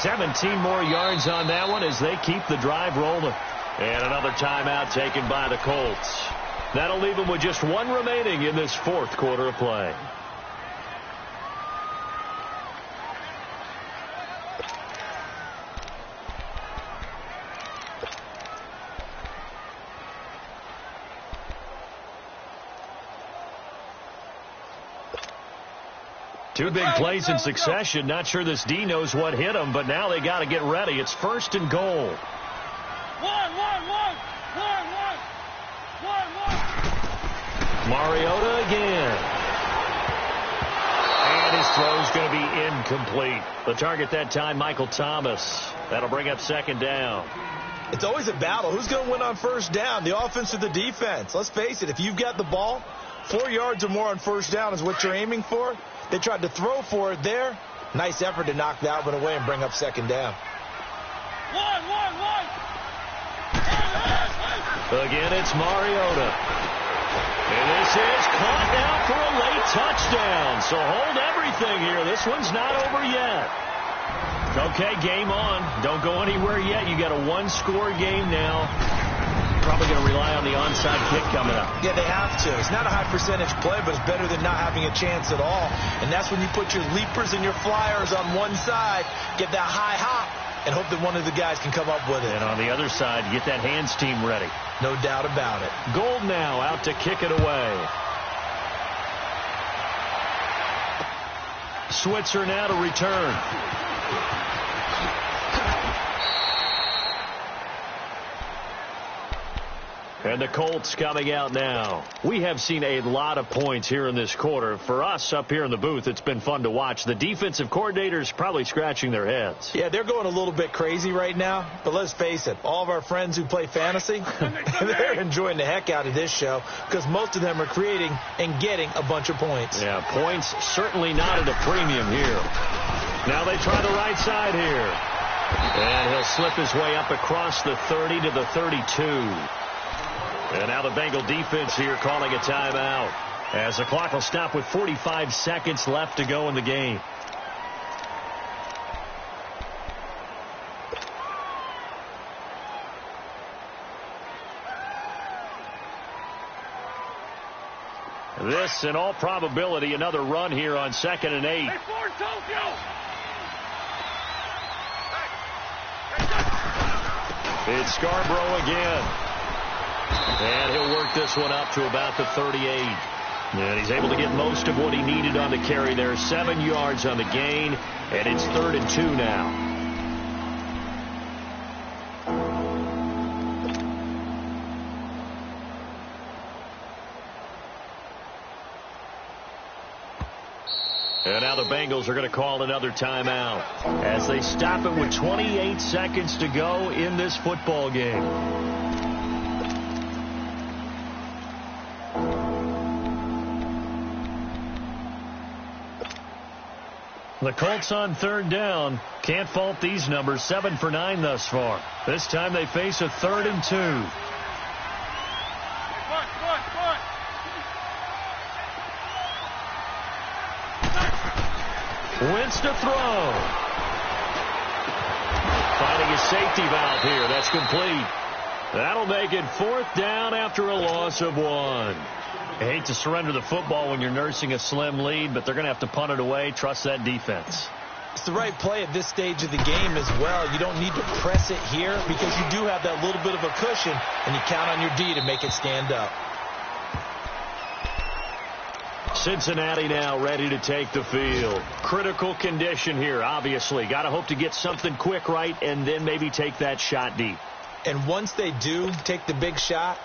[SPEAKER 1] 17 more yards on that one as they keep the drive rolling. And another timeout taken by the Colts. That'll leave them with just one remaining in this fourth quarter of play. Two big plays in succession. Not sure this D knows what hit them, but now they got to get ready. It's first and goal. Mariota again. And his throw's going to be incomplete. The target that time, Michael Thomas. That'll bring up second down.
[SPEAKER 2] It's always a battle. Who's going to win on first down, the offense or the defense? Let's face it, if you've got the ball, 4 yards or more on first down is what you're aiming for. They tried to throw for it there. Nice effort to knock that one away and bring up second down.
[SPEAKER 1] Again, it's Mariota. And this is caught now for a late touchdown. So hold everything here. This one's not over yet. Okay, game on. Don't go anywhere yet. You got a one-score game now. Probably going to rely on the onside kick coming up.
[SPEAKER 2] Yeah, they have to. It's not a high percentage play, but it's better than not having a chance at all. And that's when you put your leapers and your flyers on one side, get that high hop, and hope that one of the guys can come up with it.
[SPEAKER 1] And on the other side, get that hands team ready.
[SPEAKER 2] No doubt about it.
[SPEAKER 1] Gold now out to kick it away. Switzer now to return. And the Colts coming out now. We have seen a lot of points here in this quarter. For us up here in the booth, it's been fun to watch. The defensive coordinators probably scratching their heads.
[SPEAKER 2] Yeah, they're going a little bit crazy right now. But let's face it, all of our friends who play fantasy, they're enjoying the heck out of this show because most of them are creating and getting a bunch of points.
[SPEAKER 1] Yeah, points certainly not at a premium here. Now they try the right side here. And he'll slip his way up across the 30 to the 32. And now the Bengal defense here calling a timeout as the clock will stop with 45 seconds left to go in the game. This, in all probability, another run here on 2nd and 8. It's Scarborough again. And he'll work this one up to about the 38. And he's able to get most of what he needed on the carry there. 7 yards on the gain, and it's 3rd and 2 now. And now the Bengals are going to call another timeout as they stop it with 28 seconds to go in this football game. The Colts on 3rd down. Can't fault these numbers. 7 for 9 thus far. This time they face a 3rd and 2. Wentz to throw. Finding a safety valve here. That's complete. That'll make it 4th down after a loss of 1. I hate to surrender the football when you're nursing a slim lead, but they're going to have to punt it away. Trust that defense.
[SPEAKER 2] It's the right play at this stage of the game as well. You don't need to press it here because you do have that little bit of a cushion, and you count on your D to make it stand up.
[SPEAKER 1] Cincinnati now ready to take the field. Critical condition here, obviously. Got to hope to get something quick right and then maybe take that shot deep.
[SPEAKER 2] And once they do take the big shot,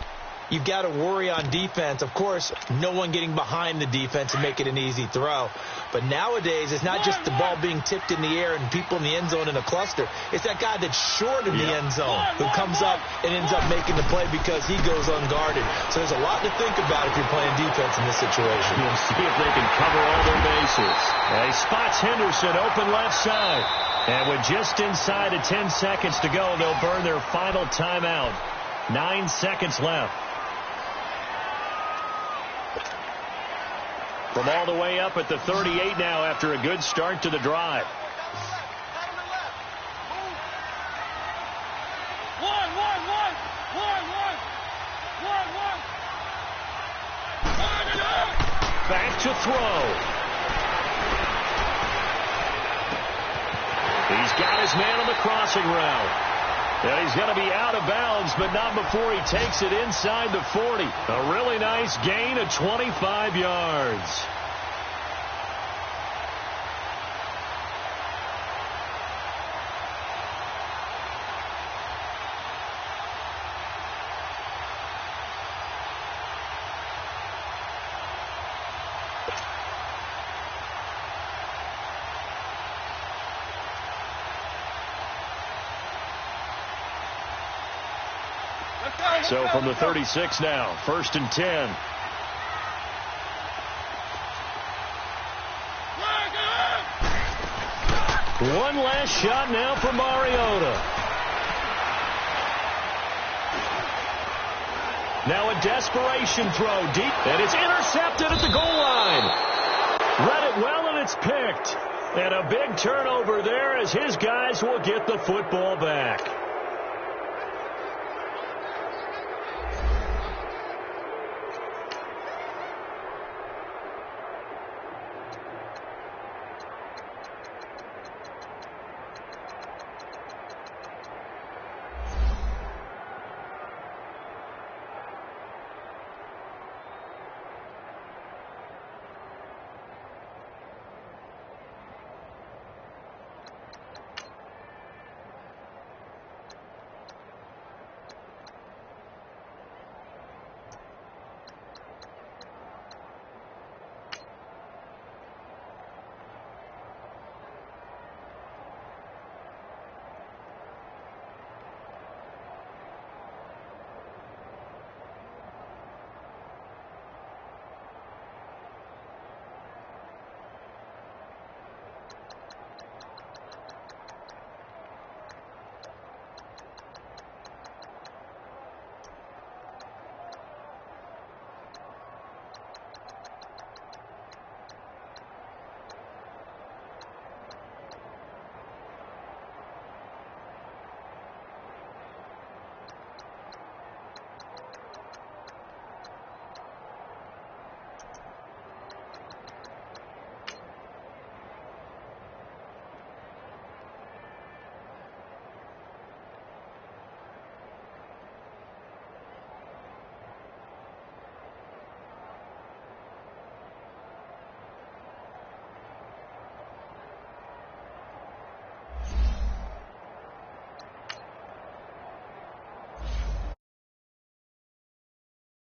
[SPEAKER 2] you've got to worry on defense. Of course, no one getting behind the defense and make it an easy throw. But nowadays, it's not just the ball being tipped in the air and people in the end zone in a cluster. It's that guy that's short of the end zone who comes up and ends up making the play because he goes unguarded. So there's a lot to think about if you're playing defense in this situation.
[SPEAKER 1] We'll see if they can cover all their bases. He spots Henderson open left side. And with just inside of 10 seconds to go, they'll burn their final timeout. 9 seconds left. From all the way up at the 38 now after a good start to the drive. Back to throw. He's got his man on the crossing route. And he's going to be out of bounds, but not before he takes it inside the 40. A really nice gain of 25 yards. So from the 36 now, 1st and 10. One last shot now for Mariota. Now a desperation throw deep, and it's intercepted at the goal line. Read it well, and it's picked. And a big turnover there as his guys will get the football back.